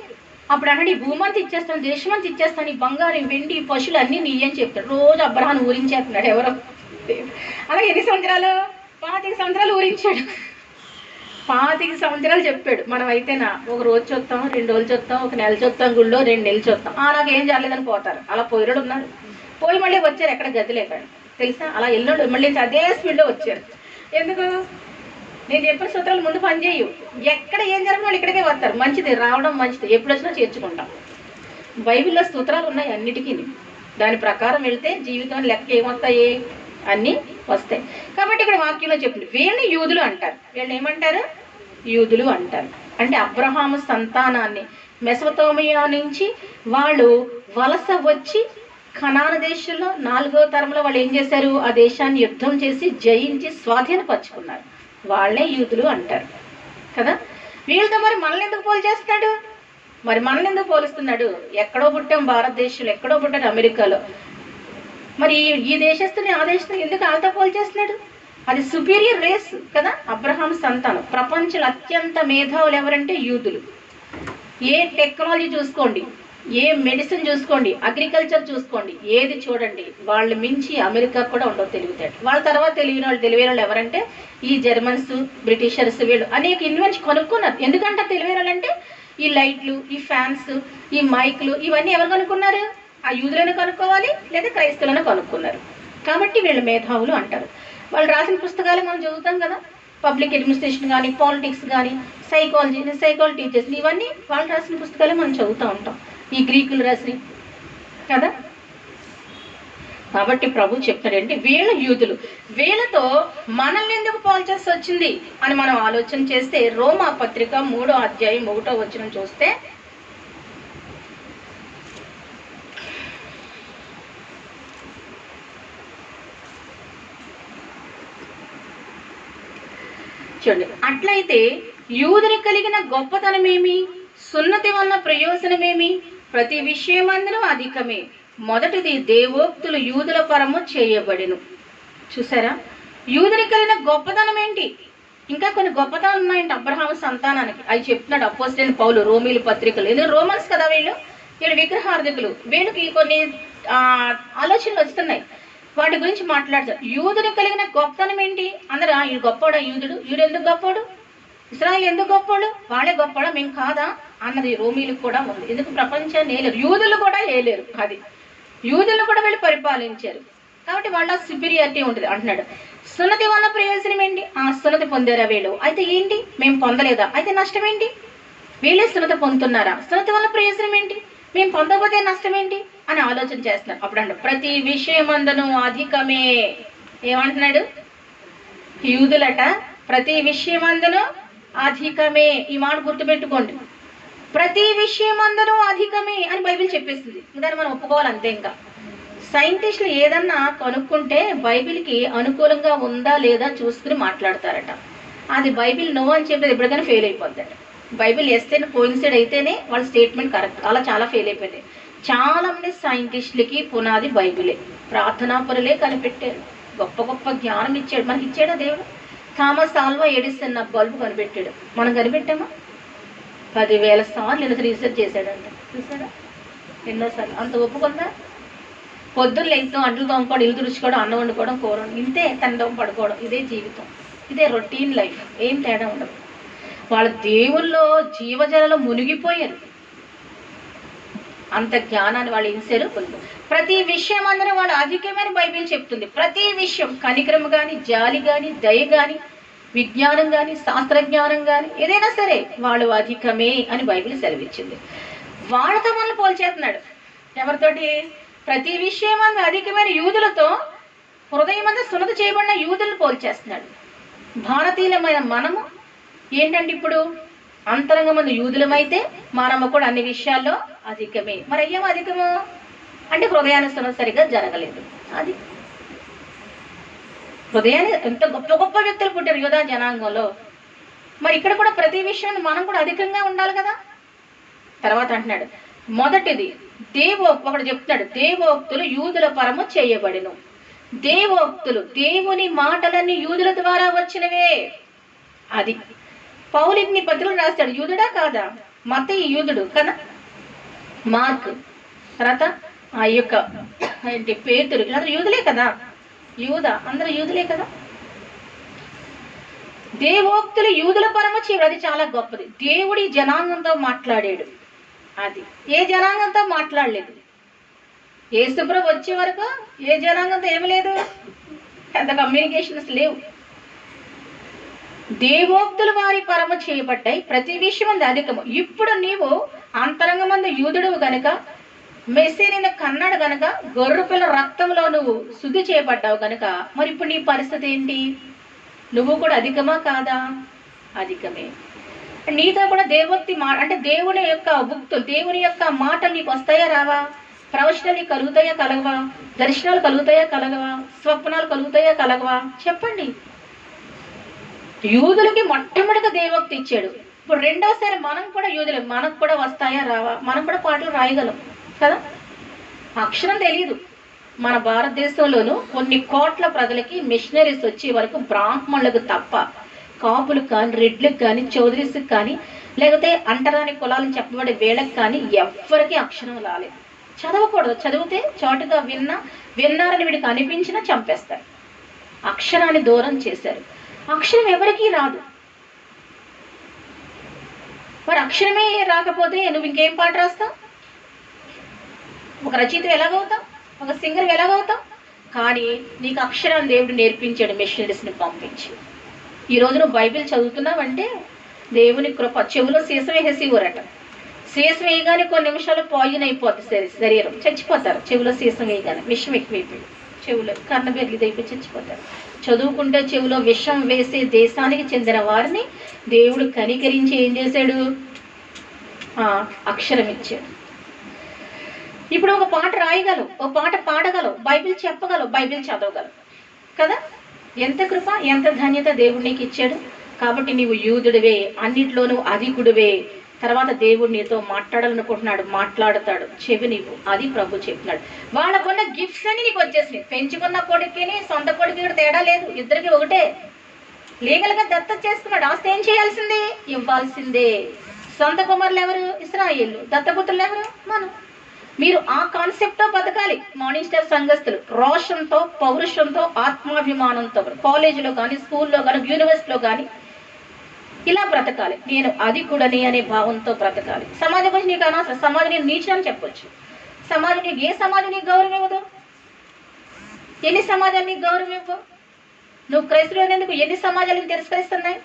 [SPEAKER 1] అప్పుడు అన్నాడు ఈ భూమంతా ఇచ్చేస్తాను, దేశమంతా ఇచ్చేస్తాను, ఈ బంగారం, వెండి, పశువులు అన్నీ నీ అని చెప్తాడు. రోజు అబ్రహాం ఊరించేస్తున్నాడు. ఎవరో అలా ఎన్ని సంవత్సరాలు? 25 సంవత్సరాలు ఊరించాడు. 25 సంవత్సరాలు చెప్పాడు. మనం అయితేనా ఒక రోజు చూస్తాం, 2 రోజులు చూస్తాం, ఒక నెల చూస్తాం, గుళ్ళో 2 నెలలు చూస్తాం, నాకేం జరగలేదని పోతారు. అలా పోయినోడు ఉన్నారు. పోయి మళ్ళీ వచ్చారు, ఎక్కడ గది లేకండి తెలుసా. అలా ఎల్లుండి మళ్ళీ అదే స్పీడ్లో వచ్చారు. ఎందుకు? నేను చెప్పిన సూత్రాలు ముందు పనిచేయు. ఎక్కడ ఏం జరిగిన వాళ్ళు ఇక్కడికే వస్తారు. మంచిది, రావడం మంచిది, ఎప్పుడు వచ్చినా చేర్చుకుంటాం. బైబిల్లో సూత్రాలు ఉన్నాయి అన్నిటికీ. దాని ప్రకారం వెళ్తే జీవితం లెక్క ఏమొస్తాయి, అన్నీ వస్తాయి. కాబట్టి ఇక్కడ వాక్యంలో చెప్పింది, వీళ్ళని యూదులు అంటారు. వీళ్ళని ఏమంటారు? యూదులు అంటారు. అంటే అబ్రహాము సంతానాన్ని మెసొపొతామియా నుంచి వాళ్ళు వలస వచ్చి కనాను దేశంలో 4వ తరంలో వాళ్ళు ఏం చేశారు? ఆ దేశాన్ని యుద్ధం చేసి జయించి స్వాధీనపరుచుకున్నారు. వాళ్ళే యూదులు అంటారు కదా. వీళ్ళతో మరి మనల్ని ఎందుకు పోల్చేస్తున్నాడు? మరి మనల్ని ఎందుకు పోలుస్తున్నాడు? ఎక్కడో పుట్టాం భారతదేశంలో, ఎక్కడో పుట్టాడు అమెరికాలో. మరి ఈ దేశస్తుని ఆ దేశస్తుని ఎందుకు వాళ్ళతో పోల్చేస్తున్నాడు? అది సుపీరియర్ రేస్ కదా. అబ్రహాం సంతానం. ప్రపంచంలో అత్యంత మేధావులు ఎవరంటే యూదులు. ఏ టెక్నాలజీ చూసుకోండి, ఏ మెడిసిన్ చూసుకోండి, అగ్రికల్చర్ చూసుకోండి, ఏది చూడండి, వాళ్ళు మించి అమెరికా కూడా ఉండవు తెలివితేటలు. వాళ్ళ తర్వాత తెలివైన వాళ్ళు ఎవరంటే ఈ జర్మన్స్, బ్రిటిషర్స్. వీళ్ళు అనేక ఇన్వెన్షన్ కనుక్కున్నారు. ఎందుకంటే తెలివైన వాళ్ళు అంటే ఈ లైట్లు, ఈ ఫ్యాన్స్, ఈ మైక్లు, ఇవన్నీ ఎవరు కనుక్కున్నారు? ఆ యూదులను కనుక్కోవాలి, లేదా క్రైస్తవులను కనుక్కున్నారు. కాబట్టి వీళ్ళు మేధావులు అంటారు. వాళ్ళు రాసిన పుస్తకాలు మనం చదువుతాం కదా. పబ్లిక్ అడ్మినిస్ట్రేషన్ కానీ, పాలిటిక్స్ కానీ, సైకాలజీ టీచర్స్, ఇవన్నీ వాళ్ళు రాసిన పుస్తకాలే మనం చదువుతూ ఉంటాం. ఈ గ్రీకులు రాసి కదా. కాబట్టి ప్రభు చెప్తాడంటే వీళ్ళ యూదులు, వీళ్ళతో మనల్ని ఎందుకు పోల్చాల్సి వచ్చింది అని మనం ఆలోచన చేస్తే రోమా పత్రిక 3వ అధ్యాయం 1వ వచనం చూస్తే, చూడండి, అట్లయితే యూదుని కలిగిన గొప్పతనమేమి, సున్నతి వలన ప్రయోజనమేమి? ప్రతి విషయమందును అధికమే. మొదటిది దేవోక్తులు యూదుల పరము చేయబడిను. చూసారా, యూదుని కలిగిన గొప్పతనం ఏంటి? ఇంకా కొన్ని గొప్పతనాలు ఉన్నాయంటే అబ్రహాము సంతానానికి. అవి చెప్తున్నాడు అపోస్తలుడైన పౌలు రోమీలు పత్రికలు. ఎందుకు? రోమన్స్ కదా వీళ్ళు విగ్రహార్థకులు. వీళ్ళకి కొన్ని ఆలోచనలు వస్తున్నాయి, వాటి గురించి మాట్లాడతారు. యూదుని కలిగిన గొప్పతనం ఏంటి? అందరూ ఈ గొప్పవాడా యూదుడు? యూడు ఎందుకు గొప్పవాడు? ఇశ్రాయేలు ఎందుకు గొప్పవాడు? వాళ్ళే గొప్పవాడా, మేము కాదా అన్నది రోమీలకు కూడా ఉంది. ఎందుకు? ప్రపంచాన్ని ఏలేరు, యూదులు కూడా ఏలేరు. అది యూదులను కూడా వీళ్ళు పరిపాలించారు. కాబట్టి వాళ్ళ సుపీరియారిటీ ఉంటుంది అంటున్నాడు. సున్నతి వల్ల ప్రయోజనం ఏంటి? సున్నతి పొందారా వీళ్ళు? అయితే ఏంటి? మేము పొందలేదా? అయితే నష్టం ఏంటి? వీళ్ళే సున్నతి పొందుతున్నారా? సున్నతి వల్ల ప్రయోజనం ఏంటి? మేము పొందకపోతే నష్టం ఏంటి అని ఆలోచన చేస్తున్నారు. అప్పుడు అంటే ప్రతి విషయమందును అధికమే. ఏమంటున్నాడు? యూదులట ప్రతి విషయమందును అధికమే. ఈ మాట గుర్తుపెట్టుకోండి. ప్రతి విషయమందును అధికమే అని బైబిల్ చెప్పేస్తుంది. దాన్ని మనం ఒప్పుకోవాలి అంతే. ఇంకా సైంటిస్టులు ఏదన్నా కనుక్కుంటే బైబిల్కి అనుకూలంగా ఉందా లేదా చూసుకుని మాట్లాడతారట. అది బైబిల్ నో అని చెప్పేది ఎప్పటికైనా ఫెయిల్ అయిపోద్దట. బైబిల్ ఎస్తే కోయిన్సైడ్ అయితేనే వాళ్ళ స్టేట్మెంట్ కరెక్ట్. అలా చాలా ఫెయిల్ అయిపోయింది. చాలా మంది సైంటిస్టులకి పునాది బైబిలే. ప్రార్థనాపరులే కనిపెట్టారు. గొప్ప గొప్ప జ్ఞానం ఇచ్చాడు. మనకి ఇచ్చాడా దేవుడు? థామస్ ఆల్వా ఎడిసన్ బల్బు కనిపెట్టాడు. మనం కనిపెట్టామా? 10,000 సార్లు రీసెర్చ్ చేశాడంట. చూసాడా? ఎన్నోసార్లు. అంత ఒప్పుకుందా? పొద్దున్న లేస్తాం, అంట్లు తోముకోవడం, ఇల్లు తుడుచుకోవడం, అన్నం వండుకోవడం, కూర ఇంతే. తినడం, పడుకోవడం, ఇదే జీవితం, ఇదే రొటీన్ లైఫ్. ఏం తేడా ఉండదు. వాళ్ళ దేవుల్లో జీవజలలో మునిగిపోయారు. అంత జ్ఞానాన్ని వాళ్ళు ఇన్సారు. ప్రతి విషయం అందరూ వాళ్ళు అధికమని బైబిల్ చెప్తుంది. ప్రతి విషయం, కనికరం కానీ, జాలి కానీ, దయ కానీ, విజ్ఞానం కానీ, శాస్త్రజ్ఞానం కానీ, ఏదైనా సరే వాళ్ళు అధికమే అని బైబిల్ సెలవిచ్చింది. వాళ్ళతో మనల్ని పోల్చేస్తున్నాడు. ఎవరితోటి? ప్రతి విషయం అందు అధికమైన యూదులతో, హృదయం అంతా సున్నతి చేయబడిన యూదులను పోల్చేస్తున్నాడు. భారతీయులమైన మనము ఏంటంటే ఇప్పుడు అంతరంగ మంది యూదులమైతే మనము కూడా అన్ని విషయాల్లో అధికమే. మరి అయ్యేం అధికము అంటే హృదయానుసరణ సరిగా జరగలేదు. అది హృదయాన్ని ఎంత గొప్ప గొప్ప వ్యక్తులు పుట్టారు యూదా జనాంగంలో. మరి ఇక్కడ కూడా ప్రతి విషయాన్ని మనం కూడా అధికంగా ఉండాలి కదా. తర్వాత అంటున్నాడు, మొదటిది ఒకడు చెప్తున్నాడు, దేవోక్తులు యూదుల పరము చేయబడిను. దేవోక్తులు, దేవుని మాటలన్నీ యూదుల ద్వారా వచ్చినవే. అది పౌలు ఇన్ని పత్రికలు రాస్తాడు. యూదుడా కాదా? మత్తయి యూదుడు కదా, మార్క్, తర్వాత ఆ యొక్క ఏంటి పేతురు, అందరూ యూదులే కదా. యూదా అందరూ యూదులే కదా. దేవోక్తులు యూదుల పరమ చేయడు, అది చాలా గొప్పది. దేవుడి జనాంగంతో మాట్లాడాడు. అది ఏ జనాంగంతో మాట్లాడలేదు. యేసుప్రభు వచ్చే వరకు ఏ జనాంగంతో ఏమి లేదు, అంత కమ్యూనికేషన్స్ లేవు. దేవోక్తులు వారి పరమ చేయబడ్డాయి, ప్రతి విషయం అంది అధికము. ఇప్పుడు నీవు అంతరంగమందు యూదుడు గనుక, మెస్సీ నిన్ను కన్నాడు గనుక, గొర్రెపిల్ల రక్తంలో నువ్వు శుద్ధి చేయబడ్డావు గనుక, మరి ఇప్పుడు నీ పరిస్థితి ఏంటి? నువ్వు కూడా అధికమా కాదా? అధికమే. నీతో కూడా దేవోక్తి అంటే దేవుని యొక్క భక్తులు, దేవుని యొక్క మాటలు నీకు వస్తాయా రావా? ప్రవచనాలు నీకు కలుగుతాయా కలగవా? దర్శనాలు కలుగుతాయా కలగవా? స్వప్నాలు కలుగుతాయా కలగవా? చెప్పండి. యూదులకి మొట్టమొదటిగా దేవోక్తి ఇచ్చాడు. ఇప్పుడు రెండోసారి మనం కూడా యూదులు, మనకు కూడా వస్తాయా రావా? మనం కూడా పాటలు రాయగలం కదా. అక్షరం తెలియదు. మన భారతదేశంలోనూ కొన్ని కోట్ల ప్రజలకి మిషనరీస్ వచ్చే వరకు బ్రాహ్మణులకు తప్ప, కాపులకు కానీ, రెడ్లకు కానీ, చౌదరీస్కి కానీ, లేకపోతే అంటరాని కులాలను చెప్పబడే వేళకు కానీ ఎవ్వరికీ అక్షరం రాలేదు. చదవకూడదు. చదివితే చాటుగా విన్నారని వీడికి అనిపించినా చంపేస్తారు. అక్షరాన్ని దూరం చేశారు. అక్షరం ఎవరికీ రాదు. మరి అక్షరమే రాకపోతే నువ్వు ఇంకేం పాట రాస్తావు? ఒక రచయిత ఎలాగవుతావు? ఒక సింగర్ ఎలాగవుతావు? కానీ నీకు అక్షరాన్ని దేవుడు నేర్పించాడు మిషనరీస్ని పంపించి. ఈరోజు నువ్వు బైబిల్ చదువుతున్నావంటే దేవుని కృప. చెవులో సీసం వేసేసి ఊరట. సీసం వేయగానే కొన్ని నిమిషాలు పాయిజన్ అయిపోతుంది శరీరం, చచ్చిపోతారు. చెవులో సీసం వేయగానే విషం ఎక్కువైపోయి చెవులో కర్ణబెర్లి అయిపోయి చచ్చిపోతారు. చదువుకుంటే చెవులో విషం వేసే దేశానికి చెందిన వారిని దేవుడు కనికరించి ఏం చేశాడు? అక్షరం ఇచ్చాడు. ఇప్పుడు ఒక పాట రాయగలవు, ఒక పాట పాడగలవు, బైబిల్ చెప్పగలవు, బైబిల్ చదవగలవు కదా. ఎంత కృప, ఎంత ధన్యత దేవుడు నీకు ఇచ్చాడు. కాబట్టి నీవు యూదుడివే, అన్నిట్లోనూ అధికుడివే. తర్వాత దేవుడు నీతో మాట్లాడాలనుకుంటున్నాడు, మాట్లాడతాడు. చెవి నీవు, అది ప్రభు చెప్తున్నాడు. వాళ్ళకున్న గిఫ్ట్స్ అని నీకు వచ్చేసినాయి. పెంచుకున్న కొడుకుని సొంత కొడుకు తేడా లేదు, ఇద్దరికి ఒకటే. లీగల్గా దత్తత చేసుకున్నాడు. ఆస్తి ఏం చేయాల్సిందే? ఇవ్వాల్సిందే. సొంత కుమారులు ఎవరు? ఇశ్రాయేలు. దత్తపుత్రులు ఎవరు? మనం. మీరు ఆ కాన్సెప్ట్తో బతకాలి. మార్నింగ్ స్టార్ సంఘస్థులు రోషంతో, పౌరుషంతో, ఆత్మాభిమానంతో కాలేజీలో కానీ, స్కూల్లో కానీ, యూనివర్సిటీలో కానీ ఇలా బ్రతకాలి. నేను అధికుడని అనే భావంతో బ్రతకాలి. సమాజం గురించి నీకు అనవసరం. సమాజం నేను నీచని చెప్పొచ్చు. సమాజం నీకు, ఏ సమాజం నీకు గౌరవం ఇవ్వదు? ఎన్ని సమాజాలు నీకు గౌరవం ఇవ్వవు? నువ్వు క్రైస్తవులైనందుకు ఎన్ని సమాజాలను తిరస్కరిస్తున్నాయి?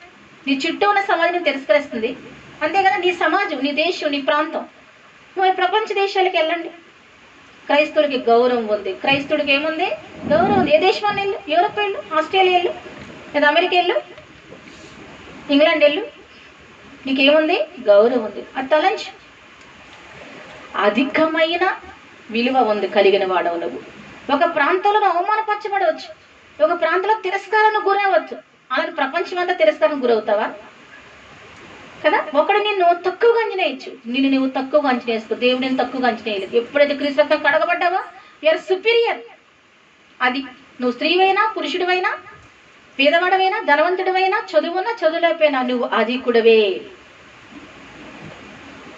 [SPEAKER 1] నీ చుట్టూ ఉన్న సమాజాన్ని తిరస్కరిస్తుంది. అంతే కదా. నీ సమాజం, నీ దేశం, నీ ప్రాంతం. నువ్వు ప్రపంచ దేశాలకు వెళ్ళండి, క్రైస్తవులకి గౌరవం ఉంది. క్రైస్తవుడికి ఏముంది? గౌరవం ఉంది. ఏ దేశం అని వెళ్ళు? యూరోప్ వెళ్ళు, ఆస్ట్రేలియా వెళ్ళు, లేదా అమెరికా వెళ్ళు, ఇంగ్లాండ్ వెళ్ళు, నీకేముంది? గౌరవం ఉంది. అది తలంచు. అధికమైన విలువ ఉంది కలిగిన వాడవు నువ్వు. ఒక ప్రాంతంలో అవమానపరచబడవచ్చు, ఒక ప్రాంతంలో తిరస్కారానికి గురవచ్చు. అలాగే ప్రపంచం అంతా తిరస్కారానికి గురవుతావా కదా. ఒకడు నిన్ను తక్కువగా అంచనేయచ్చు, నువ్వు తక్కువగా అంచనేసుకో. దేవుడు నేను తక్కువగా అంచనేయలేదు. ఎప్పుడైతే క్రీస్తు రక్తం కడగబడ్డావో యూఆర్ సుపీరియర్. అది నువ్వు స్త్రీవైనా, పురుషుడివైనా, పేదవాడవైనా, ధనవంతుడివైనా, చదువున్నా, చదువులేకపోయినా నువ్వు అధికుడవే.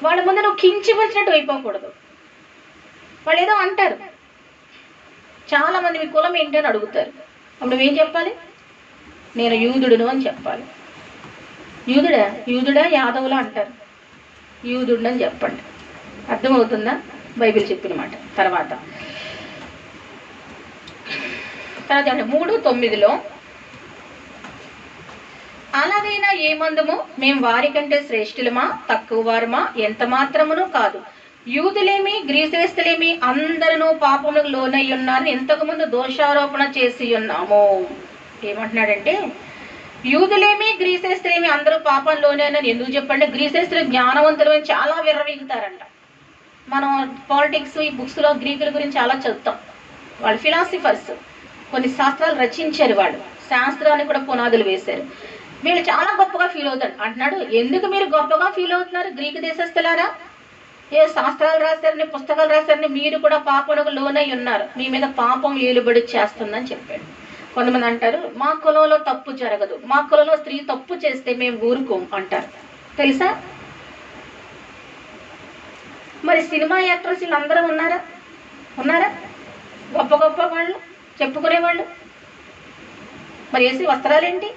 [SPEAKER 1] వాళ్ళ ముందు నువ్వు కించిపరిచినట్టు అయిపోకూడదు. వాళ్ళు ఏదో అంటారు, చాలా మంది మీ కులం ఏంటి అని అడుగుతారు. అప్పుడు నువ్వేం చెప్పాలి? నేను యూదుడును అని చెప్పాలి. యూదుడా యాదవులా అంటారు. యూదుడు అని చెప్పండి. అర్థమవుతుందా? బైబిల్ చెప్పిన మాట. తర్వాత 3:9 అలాగైనా ఏమందుము మేము వారికంటే శ్రేష్ఠులమా, తక్కువ వారమా? ఎంత మాత్రమును కాదు. యూదులేమి గ్రీసేస్తులేమి అందరూ పాపములకు లోనై ఉన్నారని ఇంతకు ముందు దోషారోపణ చేసి ఉన్నాము. ఏమంటున్నాడంటే, యూదులేమి గ్రీసేస్తులేమి అందరూ పాపంలోనేనని ఎందుకు చెప్పండి? గ్రీసేస్తులు జ్ఞానవంతులు అని చాలా విర్రవీగుతారంట. మనం పాలిటిక్స్, ఈ బుక్స్లో గ్రీకుల గురించి చాలా చదువుతాం. వాళ్ళు ఫిలాసఫర్స్, కొన్ని శాస్త్రాలు రచించారు. వాళ్ళు శాస్త్రాన్ని కూడా పునాదులు వేశారు. వీళ్ళు చాలా గొప్పగా ఫీల్ అవుతారు. అంటున్నాడు, ఎందుకు మీరు గొప్పగా ఫీల్ అవుతున్నారు గ్రీకు దేశస్తులారా? ఏ శాస్త్రాలు రాశారని, పుస్తకాలు రాశారని మీరు కూడా పాపములకు లోనై ఉన్నారు. మీ మీద పాపం ఏలుబడి చేస్తుందని చెప్పాడు. కొంతమంది అంటారు, మా కులంలో తప్పు జరగదు, మా కులంలో స్త్రీ తప్పు చేస్తే మేము ఊరుకోం అంటారు. తెలుసా? మరి సినిమా యాక్టర్స్ వీళ్ళందరూ ఉన్నారా? గొప్ప గొప్ప వాళ్ళు, చెప్పుకునేవాళ్ళు. మరి వేసి వస్త్రాలేంటి?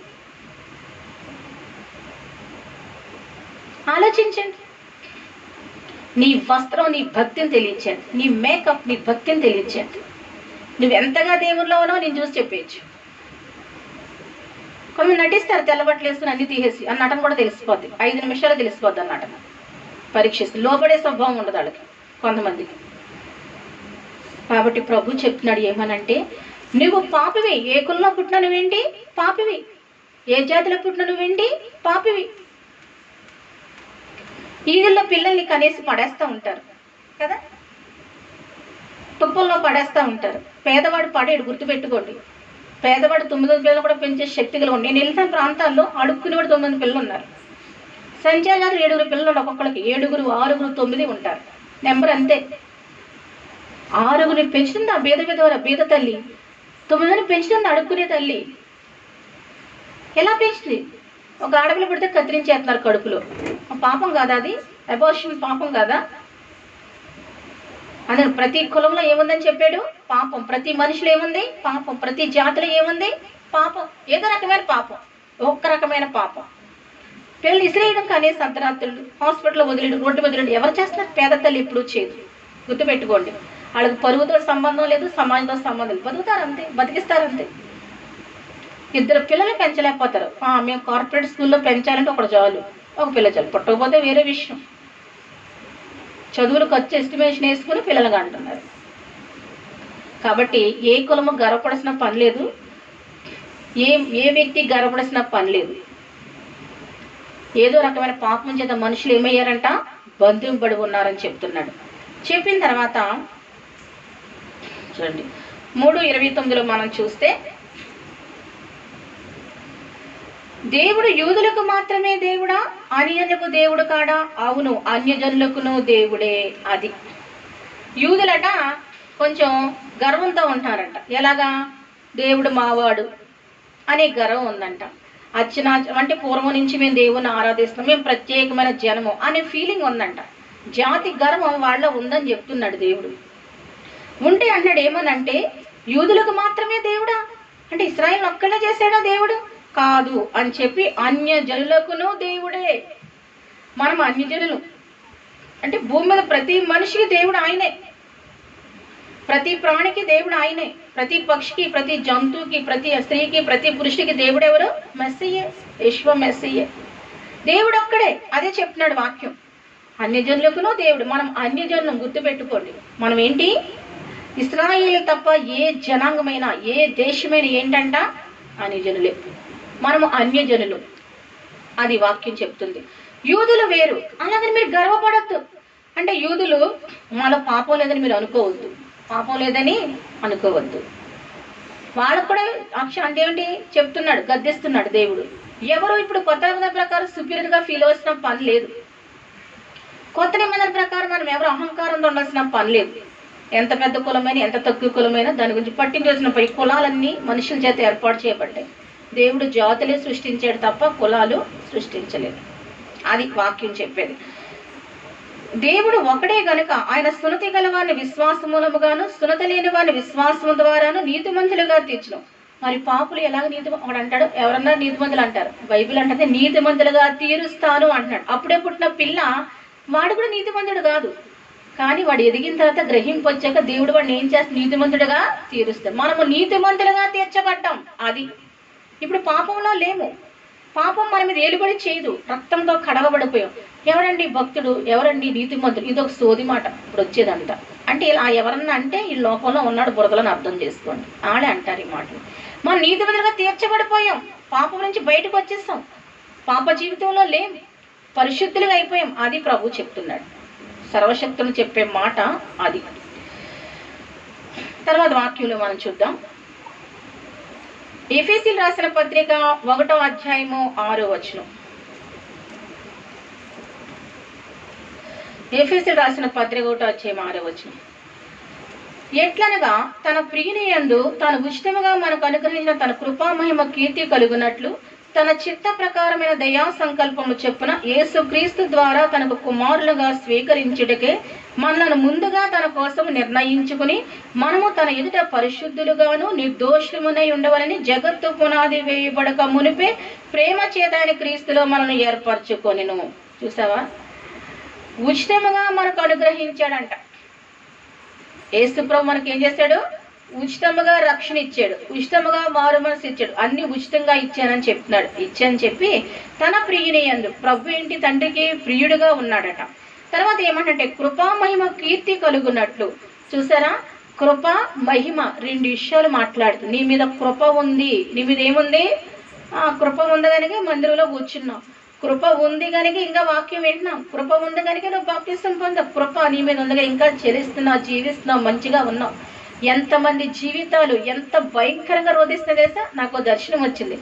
[SPEAKER 1] ఆలోచించండి. నీ వస్త్రం నీ భక్తిని తెలియచేయండి, నీ మేకప్ నీ భక్తిని తెలియచేయండి. నువ్వు ఎంతగా దేవుల్లో ఉన్నావు నేను చూసి చెప్పేయచ్చు. కొంచెం నటిస్తారు, తెల్లబట్టలు వేసుకుని అన్ని తీసేసి, ఆ నటన కూడా తెలిసిపోద్ది, 5 నిమిషాలు తెలిసిపోద్ది ఆ నటన. పరీక్షిస్తుంది, లోపడే స్వభావం ఉండదు వాళ్ళకి కొంతమందికి. కాబట్టి ప్రభు చెప్తున్నాడు ఏమనంటే, నువ్వు పాపివి, ఏ కులంలో పుట్టినా నువ్వేంటి పాపివి, ఏ జాతిలో పుట్టినా నువ్వేంటి పాపివి. ఈదుల్లో పిల్లల్ని కనేసి పడేస్తూ ఉంటారు కదా, తుప్పల్లో పడేస్తూ ఉంటారు. పేదవాడు పడేడు, గుర్తుపెట్టుకోండి. పేదవాడు 9 పిల్లలు కూడా పెంచే శక్తి కలిగి. నేను వెళ్ళిన ప్రాంతాల్లో అడుక్కునేవాడు 9 పిల్లలు ఉన్నారు. సంచారాలు 7 పిల్లలు ఉన్నారు ఒక్కొక్కరికి, 7, 6, 9 ఉంటారు. నెంబర్ అంతే. 6 పెంచుతుంది ఆ బీద తల్లి, 9 పెంచుతుంది అడుక్కునే తల్లి. ఎలా పెంచుతుంది? ఒక ఆడపిల్ల పుడితే కత్తిరించేస్తున్నారు కడుపులో. పాపం కాదా అది? అబార్షన్ పాపం కాదా? అదే ప్రతి కులంలో ఏముందని చెప్పాడు? పాపం. ప్రతి మనిషిలో ఏముంది? పాపం. ప్రతి జాతిలో ఏముంది? పాపం. ఏదో రకమైన పాపం, ఒక్క రకమైన పాపం. పిల్లలు ఇసిరేయడం కనీసం అర్ధరాత్రులు, హాస్పిటల్లో వదిలేడు, రోడ్డు వదిలేడు. ఎవరు చేస్తున్నారు? పేద తల్లి ఎప్పుడు చేయదు, గుర్తుపెట్టుకోండి. వాళ్ళకి పరుగుతో సంబంధం లేదు, సమాజంతో సంబంధం లేదు, బతుకుతారు అంతే, బతికిస్తారంతే. 2 పిల్లలు పెంచలేకపోతారు. మేము కార్పొరేట్ స్కూల్లో పెంచాలంటే ఒకటి చాలు, ఒక పిల్ల చాలు. పుట్టకపోతే వేరే విషయం. చదువులకు వచ్చి ఎస్టిమేషన్ వేసుకుని పిల్లలుగా అంటున్నారు. కాబట్టి ఏ కులము గర్వపడాల్సిన పని లేదు, ఏ వ్యక్తి గర్వపడాల్సిన పని లేదు. ఏదో రకమైన పాపం చేత మనుషులు ఏమయ్యారంట? బంధింపబడి ఉన్నారని చెప్తున్నాడు. చెప్పిన తర్వాత చూడండి 3:29 మనం చూస్తే, దేవుడు యూదులకు మాత్రమే దేవుడా, అన్యజనులకు దేవుడు కాడా? అవును, అన్యజనులకును దేవుడే. అది యూదులట కొంచెం గర్వంతో ఉంటారంట. ఎలాగా? దేవుడు మావాడు అనే గర్వం ఉందంట. అంటే పూర్వం నుంచి మేము దేవుని ఆరాధిస్తున్నాం, మేము ప్రత్యేకమైన జనము అనే ఫీలింగ్ ఉందంట. జాతి గర్వం వాళ్ళ ఉందని చెప్తున్నాడు దేవుడు. ఉంటే అన్నాడు ఏమనంటే, యూదులకు మాత్రమే దేవుడా అంటే ఇశ్రాయేలు ఒక్కడే చేశాడా దేవుడు? కాదు అని చెప్పి అన్యజనులకును దేవుడే. మనం అన్యజనులు అంటే భూమి మీద ప్రతి మనిషికి దేవుడు ఆయనే, ప్రతి ప్రాణికి దేవుడు ఆయనే, ప్రతి పక్షికి, ప్రతి జంతువుకి, ప్రతి స్త్రీకి, ప్రతి పురుషుడికి దేవుడు ఎవరు? మెస్సీయే, యెషువా మెస్సీయే. దేవుడు ఒక్కడే. అదే చెప్తున్నాడు వాక్యం. అన్యజనులకును దేవుడు. మనం అన్యజనులం, గుర్తుపెట్టుకోండి. మనం ఏంటి? ఇశ్రాయేలు తప్ప ఏ జనాంగమైనా, ఏ దేశమైనా ఏంటంట? అన్యజనులే. మనము అన్యజనులు, అది వాక్యం చెప్తుంది. యూదులు వేరు. అలాగని మీరు గర్వపడద్దు. అంటే యూదులు మాలో పాపం లేదని మీరు అనుకోవద్దు, పాపం లేదని అనుకోవద్దు. వాళ్ళకు కూడా అంటే ఏంటి చెప్తున్నాడు, గద్దిస్తున్నాడు దేవుడు. ఎవరు ఇప్పుడు కొత్త నిబంధన ప్రకారం సుపీరియర్గా ఫీల్ అవ్వాల్సిన పని లేదు. కొత్త నిబంధన ప్రకారం మనం ఎవరు అహంకారంతో ఉండాల్సిన పని లేదు. ఎంత పెద్ద కులమైనా, ఎంత తక్కువ కులమైనా దాని గురించి పట్టించాల్సిన పై కులాలన్నీ మనుషుల చేత ఏర్పాటు చేయబడ్డాయి. దేవుడు జాతులే సృష్టించాడు తప్ప కులాలు సృష్టించలేదు. అది వాక్యం చెప్పేది. దేవుడు ఒకడే గనుక ఆయన సున్నతి గల వారిని విశ్వాస మూలముగాను, సున్నత లేని వారిని విశ్వాసము ద్వారాను నీతిమంతులుగా తీర్చును. మరి పాపులు ఎలాగ వాడు అంటాడు, ఎవరన్నా నీతిమంతులు అంటారు, బైబిల్ అంటే నీతిమంతులుగా తీరుస్తాను అంటున్నాడు. అప్పుడే పుట్టిన పిల్ల వాడు కూడా నీతిమంతుడు కాదు, కానీ వాడు ఎదిగిన తర్వాత గ్రహింపు వచ్చాక దేవుడు వాడిని ఏం చేస్తే నీతిమంతుడుగా తీరుస్తాడు. మనము నీతిమంతులుగా తీర్చబడ్డాం. అది ఇప్పుడు పాపంలో లేము. పాపం మన మీద ఏలుబడి చేయదు, రక్తంతో కడగబడిపోయాం. ఎవరండి భక్తుడు, ఎవరండి నీతిమంతుడు? ఇది ఒక సోది మాట ఇప్పుడు వచ్చేదంట. అంటే ఇలా ఎవరన్నా అంటే ఈ లోకంలో ఉన్నాడు బురదలను అర్థం చేసుకోండి, ఆడే అంటారు ఈ మాటలు. మనం నీతిమంతులుగా తీర్చబడిపోయాం, పాపం నుంచి బయటకు వచ్చేస్తాం, పాప జీవితంలో లేం, పరిశుద్ధులుగా అయిపోయాం. అది ప్రభు చెప్తున్నాడు, సర్వశక్తులు చెప్పే మాట అది. తర్వాత వాక్యంలో మనం చూద్దాం. ఎఫెసీయులకు రాసిన పత్రిక 1వ అధ్యాయము 6వ వచనం. ఎఫెసీయులకు రాసిన పత్రిక 1వ అధ్యాయం 6వ వచనం. ఎట్లనగా తన ప్రియుని యందు తాను ఉచితముగా మనకు అనుగ్రహించిన తన కృపామహిమ కీర్తి కలుగునట్లు తన చిత్త ప్రకారమైన దయా సంకల్పము చొప్పున యేసుక్రీస్తు ద్వారా తనకు కుమారులుగా స్వీకరించుటకే మనలను ముందుగా తన కోసం నిర్ణయించుకుని మనము తన ఎదుట పరిశుద్ధులుగాను నిర్దోషమునై ఉండవలని జగత్తు పునాది వేయబడక మునిపే ప్రేమ చేత ఆయన క్రీస్తులో మనల్ని ఏర్పరచుకొనెను. చూసావా? ఉచితముగా మనకు అనుగ్రహించాడంట. యేసుప్రభు మనకి ఏం చేశాడు? ఉచితముగా రక్షణ ఇచ్చాడు, ఉచితముగా మారు మనసు ఇచ్చాడు, అన్ని ఉచితంగా ఇచ్చానని చెప్తున్నాడు. ఇచ్చానని చెప్పి తన ప్రియుని యందు, ప్రభు ఏంటి తండ్రికి ప్రియుడుగా ఉన్నాడట. తర్వాత ఏమంటే కృపా మహిమ కీర్తి కలుగునట్లు. చూసారా? కృప మహిమ 2 విషయాలు మాట్లాడుతుంది. నీ మీద కృప ఉంది. నీ మీద ఏముంది? కృప ఉంది కనుక మందిరంలో కూర్చున్నావు. కృప ఉంది కనుక ఇంకా వాక్యం వింటున్నాం. కృప ఉంది కనుక నువ్వు బాప్తిసం పొందావు. కృప నీ మీద ఉందిగా ఇంకా చెల్లిస్తున్నావు, జీవిస్తున్నావు, మంచిగా ఉన్నావు. ఎంతమంది జీవితాలు ఎంత భయంకరంగా రోధిస్తుంది తెలుసా? నాకు దర్శనం వచ్చింది.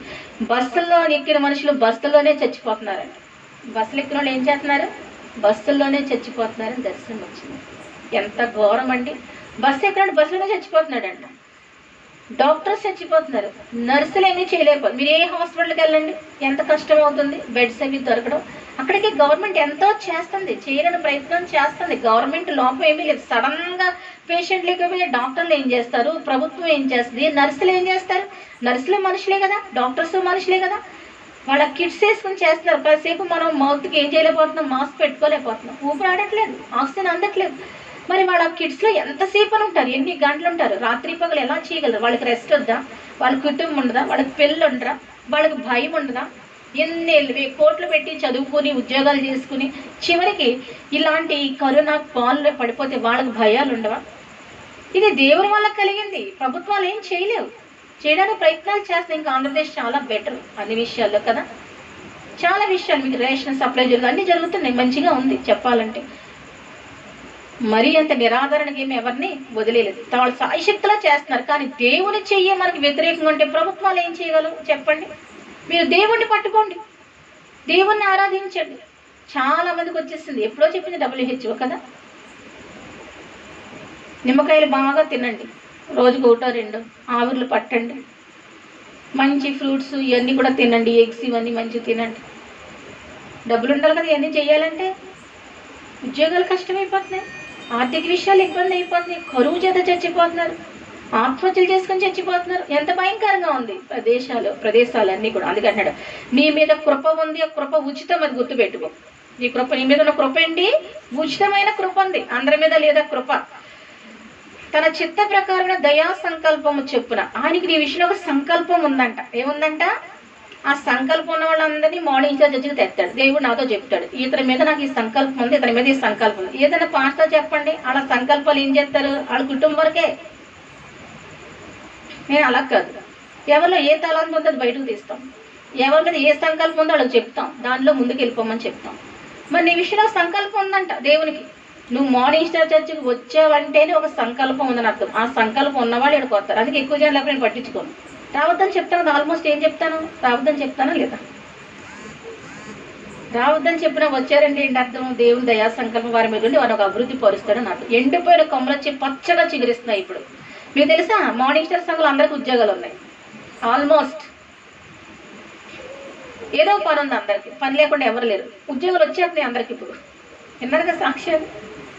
[SPEAKER 1] బస్సుల్లో ఎక్కిన మనుషులు బస్సుల్లోనే చచ్చిపోతున్నారంట. బస్సులు ఎక్కిన వాళ్ళు ఏం చేస్తున్నారు? బస్సుల్లోనే చచ్చిపోతున్నారని దర్శనం వచ్చింది. ఎంత ఘోరం అండి! బస్సు ఎక్కడ బస్సులోనే చచ్చిపోతున్నాడంట. డాక్టర్స్ చచ్చిపోతున్నారు, నర్సులు ఏమీ చేయలేకపోతే. మీరు ఏ హాస్పిటల్కి వెళ్ళండి, ఎంత కష్టం అవుతుంది బెడ్స్ అవి దొరకడం. అక్కడికి గవర్నమెంట్ ఎంతో చేస్తుంది, చేయని ప్రయత్నం చేస్తుంది. గవర్నమెంట్ లోపం ఏమీ లేదు. సడన్గా పేషెంట్లు లేకపోతే డాక్టర్లు ఏం చేస్తారు? ప్రభుత్వం ఏం చేస్తుంది? నర్సులు ఏం చేస్తారు? నర్సులు మనుషులే కదా, డాక్టర్స్ మనుషులే కదా. వాళ్ళ కిట్స్ వేసుకుని చేస్తున్నారు. కాసేపు మనం మౌత్కి ఏం చేయలేకపోతున్నాం? మాస్క్ పెట్టుకోలేకపోతున్నాం, ఊపిరి ఆడట్లేదు, ఆక్సిజన్ అందట్లేదు. మరి వాళ్ళ కిడ్స్లో ఎంతసేపు అని ఉంటారు? ఎన్ని గంటలు ఉంటారు? రాత్రి పగలు ఎలా చేయగలరు? వాళ్ళకి రెస్ట్ వద్దా? వాళ్ళ కుటుంబం ఉండదా? వాళ్ళకి పెళ్ళి ఉండరా? వాళ్ళకి భయం ఉండదా? ఎన్ని కోట్లు పెట్టి చదువుకొని ఉద్యోగాలు చేసుకుని చివరికి ఇలాంటి కరోనా పాలు పడిపోతే వాళ్ళకి భయాలు ఉండవా? ఇది దేవుని వల్ల కలిగింది. ప్రభుత్వాలు ఏం చేయలేవు, చేయడానికి ప్రయత్నాలు చేస్తాయి. ఇంకా ఆంధ్రప్రదేశ్ చాలా బెటర్ అన్ని విషయాల్లో కదా. చాలా విషయాలు మీకు రేషన్ సప్లై జరుగుతుంది, అన్నీ జరుగుతున్నాయి, మంచిగా ఉంది చెప్పాలంటే. మరీ అంత నిరాదరణకి ఏమి ఎవరిని వదిలేదు. వాళ్ళు సాయశక్తిలా చేస్తున్నారు. కానీ దేవుని చెయ్యి మనకి వ్యతిరేకంగా ఉంటే ప్రభుత్వాలు ఏం చేయగలవు చెప్పండి? మీరు దేవుణ్ణి పట్టుకోండి, దేవుణ్ణి ఆరాధించండి. చాలా మందికి వచ్చేసింది. ఎప్పుడో చెప్పింది WHO కదా. నిమ్మకాయలు బాగా తినండి, రోజుకు 1-2 ఆవిర్లు పట్టండి, మంచి ఫ్రూట్స్ ఇవన్నీ కూడా తినండి, ఎగ్స్ ఇవన్నీ మంచిగా తినండి. డబ్బులు ఉండాలి కదా ఇవన్నీ చేయాలంటే. ఉద్యోగాలు కష్టమైపోతున్నాయి, ఆర్థిక విషయాలు ఇబ్బంది అయిపోతున్నాయి, కరువు చేత చచ్చిపోతున్నారు, ఆత్మహత్యలు చేసుకొని చచ్చిపోతున్నారు. ఎంత భయంకరంగా ఉంది ప్రదేశాలన్నీ కూడా. అందుకంటున్నాడు నీ మీద కృప ఉంది, ఆ కృప ఉచితం, అది గుర్తుపెట్టుకో. నీ కృప, నీ మీద ఉన్న కృప ఏంటి? ఉచితమైన కృప ఉంది, అందరి మీద లేదా కృప. తన చిత్త ప్రకారమైన దయా సంకల్పము చెప్పున ఆయనకి నీ విషయంలో ఒక సంకల్పం ఉందంట. ఏముందంట? ఆ సంకల్పం ఉన్న వాళ్ళందరినీ మార్నింగ్ జడ్జికి తెస్తాడు. దేవుడు నాతో చెప్తాడు, ఇతని మీద నాకు ఈ సంకల్పం ఉంది, ఇతని మీద ఈ సంకల్పం ఉంది. ఏదైనా పాస్టర్ చెప్పండి, వాళ్ళ సంకల్పాలు ఏం చేస్తారు? వాళ్ళ కుటుంబం వరకే. నేను అలా కాదు, ఎవరిలో ఏ తలాంతం ఉందో అది బయటకు తీస్తాం, ఎవరి మీద ఏ సంకల్పం ఉందో వాళ్ళకి చెప్తాం, దానిలో ముందుకు వెళ్ళిపోమని చెప్తాం. మరి నీ విషయంలో సంకల్పం ఉందంట దేవునికి. నువ్వు మార్నింగ్ స్టార్ చర్చికి వచ్చావంటేనే ఒక సంకల్పం ఉందని అర్థం. ఆ సంకల్పం ఉన్నవాళ్ళు ఇక్కడికి వస్తారు. అందుకే ఎక్కువ జనం లేకపోతే నేను పట్టించుకోను. రావద్దని చెప్తాను కదా, ఆల్మోస్ట్ ఏం చెప్తాను? రావద్దని చెప్తానా లేదా? రావద్దని చెప్పినా వచ్చారంటే ఏంటి అర్థం? దేవుని దయా సంకల్పం వారి మీద ఉండి వారు ఒక అభివృద్ధి పరుస్తాడు అన్నట్టు. ఎండిపోయిన కొమ్మలు వచ్చి పచ్చగా చిగురిస్తున్నాయి. ఇప్పుడు మీకు తెలుసా, మార్నింగ్ స్టార్ సంఘాలు అందరికీ ఉద్యోగాలు ఉన్నాయి. ఆల్మోస్ట్ ఏదో పని ఉంది అందరికి, పని లేకుండా ఎవరు లేరు. ఉద్యోగాలు వచ్చేస్తున్నాయి అందరికి. ఇప్పుడు విన్నారు కదా సాక్ష్యాలు.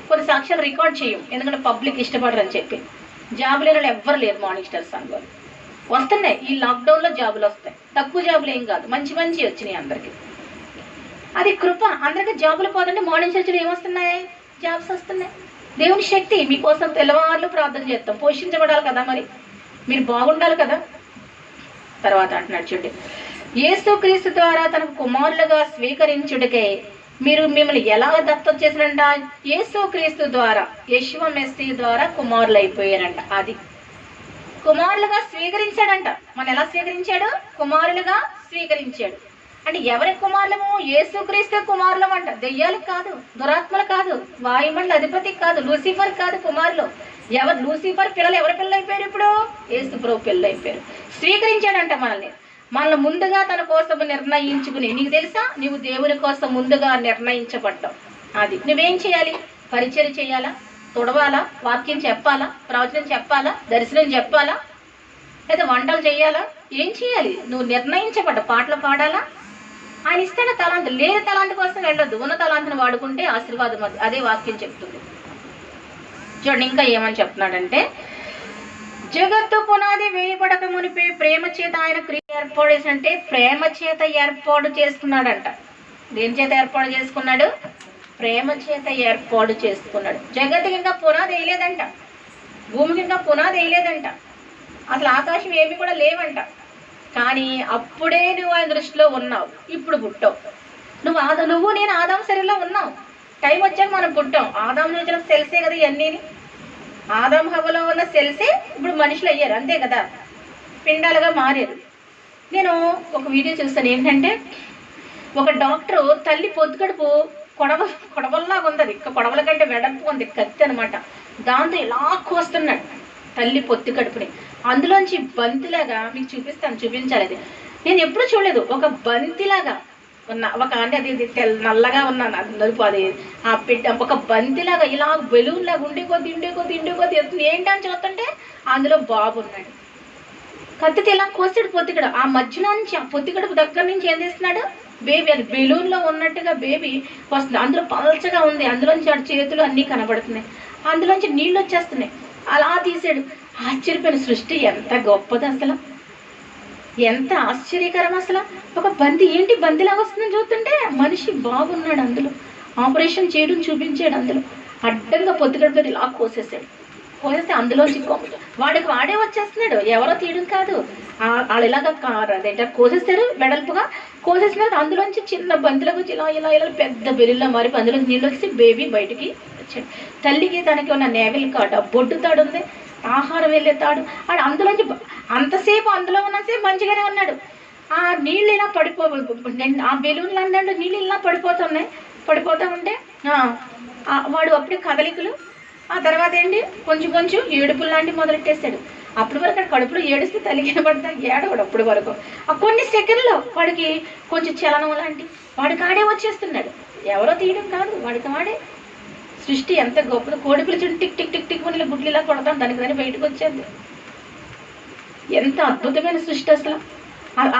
[SPEAKER 1] కొన్ని సాక్ష్యాలు రికార్డ్ చేయం, ఎందుకంటే పబ్లిక్ ఇష్టపడరు అని చెప్పి. జాబ్ లేని వాళ్ళు ఎవ్వరు లేరు మార్నింగ్ స్టార్ సంఘాలు. వస్తున్నాయి, ఈ లాక్డౌన్లో జాబులు వస్తాయి. తక్కువ జాబులు ఏం కాదు, మంచి మంచి వచ్చినాయి అందరికి. అది కృప. అందరికీ జాబులు పోతుంటే మార్నింగ్ చర్చలు ఏమొస్తున్నాయి? జాబ్స్ వస్తున్నాయి. దేవుని శక్తి. మీకోసం తెల్లవారులు ప్రార్థన చేస్తాం, పోషించబడాలి కదా, మరి మీరు బాగుండాలి కదా. తర్వాత అంటున్నాడు చూడండి, యేసుక్రీస్తు ద్వారా తనకు కుమారులుగా స్వీకరించుడికే మీరు మిమ్మల్ని ఎలా దత్తత చేసినంట? యేసుక్రీస్తు ద్వారా, యెషువ మెస్సీ ద్వారా కుమారులు అయిపోయారంట. అది కుమారులుగా స్వీకరించాడంట. మనం ఎలా స్వీకరించాడు? కుమారులుగా స్వీకరించాడు. అంటే ఎవరి కుమారులము? యేసుక్రీస్తు కుమారులం అంట. దెయ్యాలు కాదు, దురాత్మలు కాదు, వాయుమండల అధిపతి కాదు, లూసిఫర్ కాదు కుమారులు. ఎవరు లూసిఫర్ పిల్లలు? ఎవరి పిల్లలు అయిపోయారు? ఇప్పుడు యేసు ప్రభు పిల్లలు అయిపోయారు. స్వీకరించాడంట మనల్ని ముందుగా తన కోసం నిర్ణయించుకుని. నీకు తెలుసా, నువ్వు దేవుని కోసం ముందుగా నిర్ణయించబడ్డావు. అది నువ్వేం చేయాలి? పరిచయం చేయాలా? తుడవాలా? వాక్యం చెప్పాలా? ప్రవచనం చెప్పాలా? దర్శనం చెప్పాలా? లేదా వంటలు చేయాలా? ఏం చేయాలి? నువ్వు నిర్ణయించబడ్డ. పాటలు పాడాలా? ఆయన ఇస్తున్న తలాంతు. లేని తలాంతు కోసం వెళ్ళొద్దు, ఉన్న తలాంతును వాడుకుంటే ఆశీర్వాదం. అది అదే వాక్యం చెప్తుంది. చూడండి ఇంకా ఏమని చెప్తున్నాడంటే, జగత్తు పునాది వేయబడక మునిపే ప్రేమ చేత ఆయన క్రియ ఏర్పాటు చేసినంటే ప్రేమ చేత ఏర్పాటు చేసుకున్నాడంట. దేని చేత ఏర్పాటు చేసుకున్నాడు? ప్రేమ చేత ఏర్పాటు చేసుకున్నాడు. జగత్తుకి ఇంకా పునాది వేయలేదంట, భూమికి ఇంకా పునాది వేయలేదంట, అసలు ఆకాశం ఏమి కూడా లేవంట. కానీ అప్పుడే నువ్వు ఆయన దృష్టిలో ఉన్నావు. ఇప్పుడు పుట్టావు నువ్వు నేను ఆదాం శరీరంలో ఉన్నావు. టైం వచ్చాక మనం పుట్టాం. ఆదాం రోజున సెల్సే కదా ఇవన్నీ. ఆదాం హవ్వలో ఉన్న సెల్సే ఇప్పుడు మనుషులు అయ్యారు, అంతే కదా, పిండాలుగా మారారు. నేను ఒక వీడియో చూస్తాను. ఏంటంటే ఒక డాక్టరు తల్లి పొద్దుకడుపు కొడవల్లాగా ఉంది, అది కొడవల కంటే వెడల్పు ఉంది, కత్తి అనమాట. దాంతో ఇలా కోస్తున్నాడు తల్లి పొత్తి కడుపుని. అందులోంచి బంతిలాగా మీకు చూపించాలి. అది నేను ఎప్పుడు చూడలేదు. ఒక బంతిలాగా ఉన్న ఒక అంటే అది నల్లగా ఉన్నాను, అది నలుపు, అది ఆ ఒక బంతిలాగా ఇలా బెలూన్ లాగా ఉండే కొద్ది ఏంటని చూస్తుంటే అందులో బాబు ఉన్నాడు. కత్తితో ఇలా కోసాడు పొత్తికడ. ఆ మధ్యలో నుంచి, ఆ పొత్తికడుపు దగ్గర నుంచి ఏం చేస్తున్నాడు? బేబీ, అది బెలూన్లో ఉన్నట్టుగా బేబీ వస్తుంది. అందులో పల్చగా ఉంది, అందులోంచి ఆ చేతులు అన్నీ కనబడుతున్నాయి, అందులోంచి నీళ్ళు వచ్చేస్తున్నాయి. అలా తీసాడు. ఆశ్చర్యపోయిన సృష్టి ఎంత గొప్పది అసలు, ఎంత ఆశ్చర్యకరం అసలు. ఒక బంతి ఏంటి బంతిలాగా వస్తుందని చూస్తుంటే మనిషి బాగున్నాడు. అందులో ఆపరేషన్ చేయడం చూపించాడు. అందులో అడ్డంగా పొత్తికడుపుతో ఇలా కోసేసాడు. కోసేస్తే అందులోంచి వాడే వచ్చేస్తున్నాడు, ఎవరో తీయడం కాదు. వాళ్ళు ఇలాగా అదేంటే కోసేస్తారు, వెడల్పుగా కోసేసినారు. అందులోంచి చిన్న బంతిలోకి వచ్చి ఇలా పెద్ద బెల్లిలో మారి అందులోంచి నీళ్ళు వచ్చి బేబీ బయటికి వచ్చాడు. తల్లికి తనకి ఉన్న నేవెల్ కాడు, బొడ్డు తాడు ఉంది, ఆహారం వెళ్ళే తాడు. ఆడు అందులోంచి అంతసేపు అందులో ఉన్నసేపు మంచిగానే ఉన్నాడు. ఆ నీళ్ళు ఇలా ఆ బెలూన్లు అన్నాడు, నీళ్ళు ఇలా పడిపోతూ ఉంటే వాడు అప్పుడే కదలికలు. ఆ తర్వాత ఏంటి కొంచెం ఏడుపులు లాంటివి మొదలెట్టేశాడు. అప్పటి వరకు కడుపులో ఏడుస్తే తల్లికి పడతా ఏడవాడు. అప్పటి వరకు ఆ కొన్ని సెకండ్లో వాడికి కొంచెం చలనం లాంటి వాడికి ఆడే వచ్చేస్తున్నాడు. ఎవరో తీయడం కాదు, వాడికి వాడే. సృష్టి ఎంత గొప్పది. కోడిపిలిచి టిక్ టిక్ టిక్ టిక్ అని గుడ్లు ఇలా కొడతాం, దానికి దాన్ని బయటకు వచ్చేది. ఎంత అద్భుతమైన సృష్టి అసలు.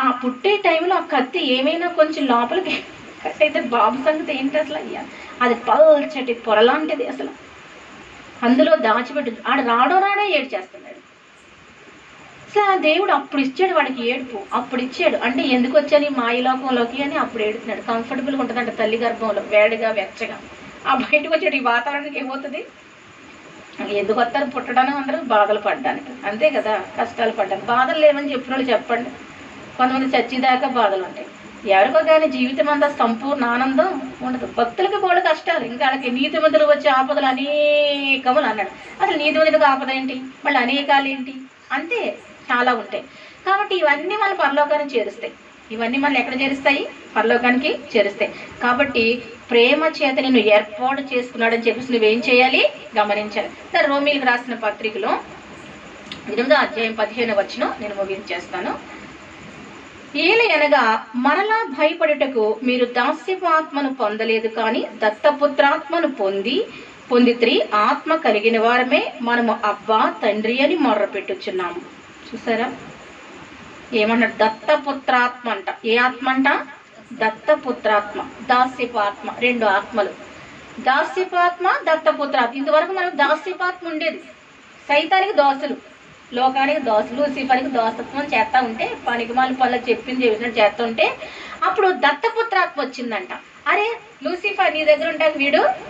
[SPEAKER 1] ఆ పుట్టే టైంలో ఆ కత్తి ఏమైనా కొంచెం లోపలికి కట్ అయితే బాబు సంగతి ఏంటి అసలు? అది పల్చటి పొరలాంటిది అసలు. అందులో దాచిపెట్టు ఆడు రాడో ఏడ్చేస్తున్నాడు. అసలు ఆ దేవుడు అప్పుడు ఇచ్చాడు వాడికి ఏడుపు, అప్పుడు ఇచ్చాడు. అంటే ఎందుకు వచ్చాను మాయలోకంలోకి అని అప్పుడు ఏడుతున్నాడు. కంఫర్టబుల్గా ఉంటుందంట తల్లి గర్భంలో, వేడిగా వెచ్చగా. ఆ బయటకు వచ్చాడు. ఈ వాతావరణానికి ఏమవుతుంది? ఎందుకు వస్తారు? పుట్టడానికి అందరూ బాధలు పడ్డానికి, అంతే కదా, కష్టాలు పడ్డానికి. బాధలు లేవని చెప్పిన వాళ్ళు చెప్పండి. కొంతమంది చచ్చేదాకా బాధలు ఉంటాయి. ఎవరికో కానీ జీవితం అంతా సంపూర్ణ ఆనందం ఉండదు. భక్తులకి బోడు కష్టాలు. ఇంకా వాళ్ళకి నీతిమంతులు వచ్చే ఆపదలు అనేకములు అన్నాడు. అసలు నీతిమంతులకు ఆపద ఏంటి? మళ్ళీ అనేకాలు ఏంటి? అంతే, చాలా ఉంటాయి. కాబట్టి ఇవన్నీ మన పరలోకానికి చేరుస్తాయి. ఇవన్నీ మనల్ని ఎక్కడ చేరుస్తాయి? పరలోకానికి చేరుస్తాయి. కాబట్టి ప్రేమ చేత నిన్ను ఏర్పాటు చేసుకున్నాడని చెప్పేసి నువ్వేం చేయాలి? గమనించాలి. సరే, రోమీలకు రాసిన పత్రికలో 8వ అధ్యాయం 15వ వచనం నేను ముగించేస్తాను. ఏలయనగా మరలా భయపడుటకు మీరు దాస్యపు ఆత్మను పొందలేదు, కానీ దత్తపుత్రాత్మను పొందిత్రి. ఆత్మ కలిగిన వారమే మనము అబ్బా తండ్రి అని మొర్ర పెట్టుచున్నాము. చూసారా ఏమన్నాడు? దత్తపుత్రాత్మ అంట. ఏ ఆత్మ అంట? దత్తపుత్రాత్మ, దాస్యపు ఆత్మ. 2 ఆత్మలు, దాస్యపు ఆత్మ, దత్తపుత్రాత్మ. ఇంతవరకు మనకు దాస్యపాత్మ ఉండేది. సైతానికి దోసులు, లోకానికి దోసులు, లూసిఫర్కి దోసత్వం చేస్తూ ఉంటే, పనికిమాల పనులు చెప్పింది చేసినట్టు చేస్తూ ఉంటే అప్పుడు దత్తపుత్రాత్మ వచ్చిందంట. అరే లూసిఫర్ నీ దగ్గర ఉంటాక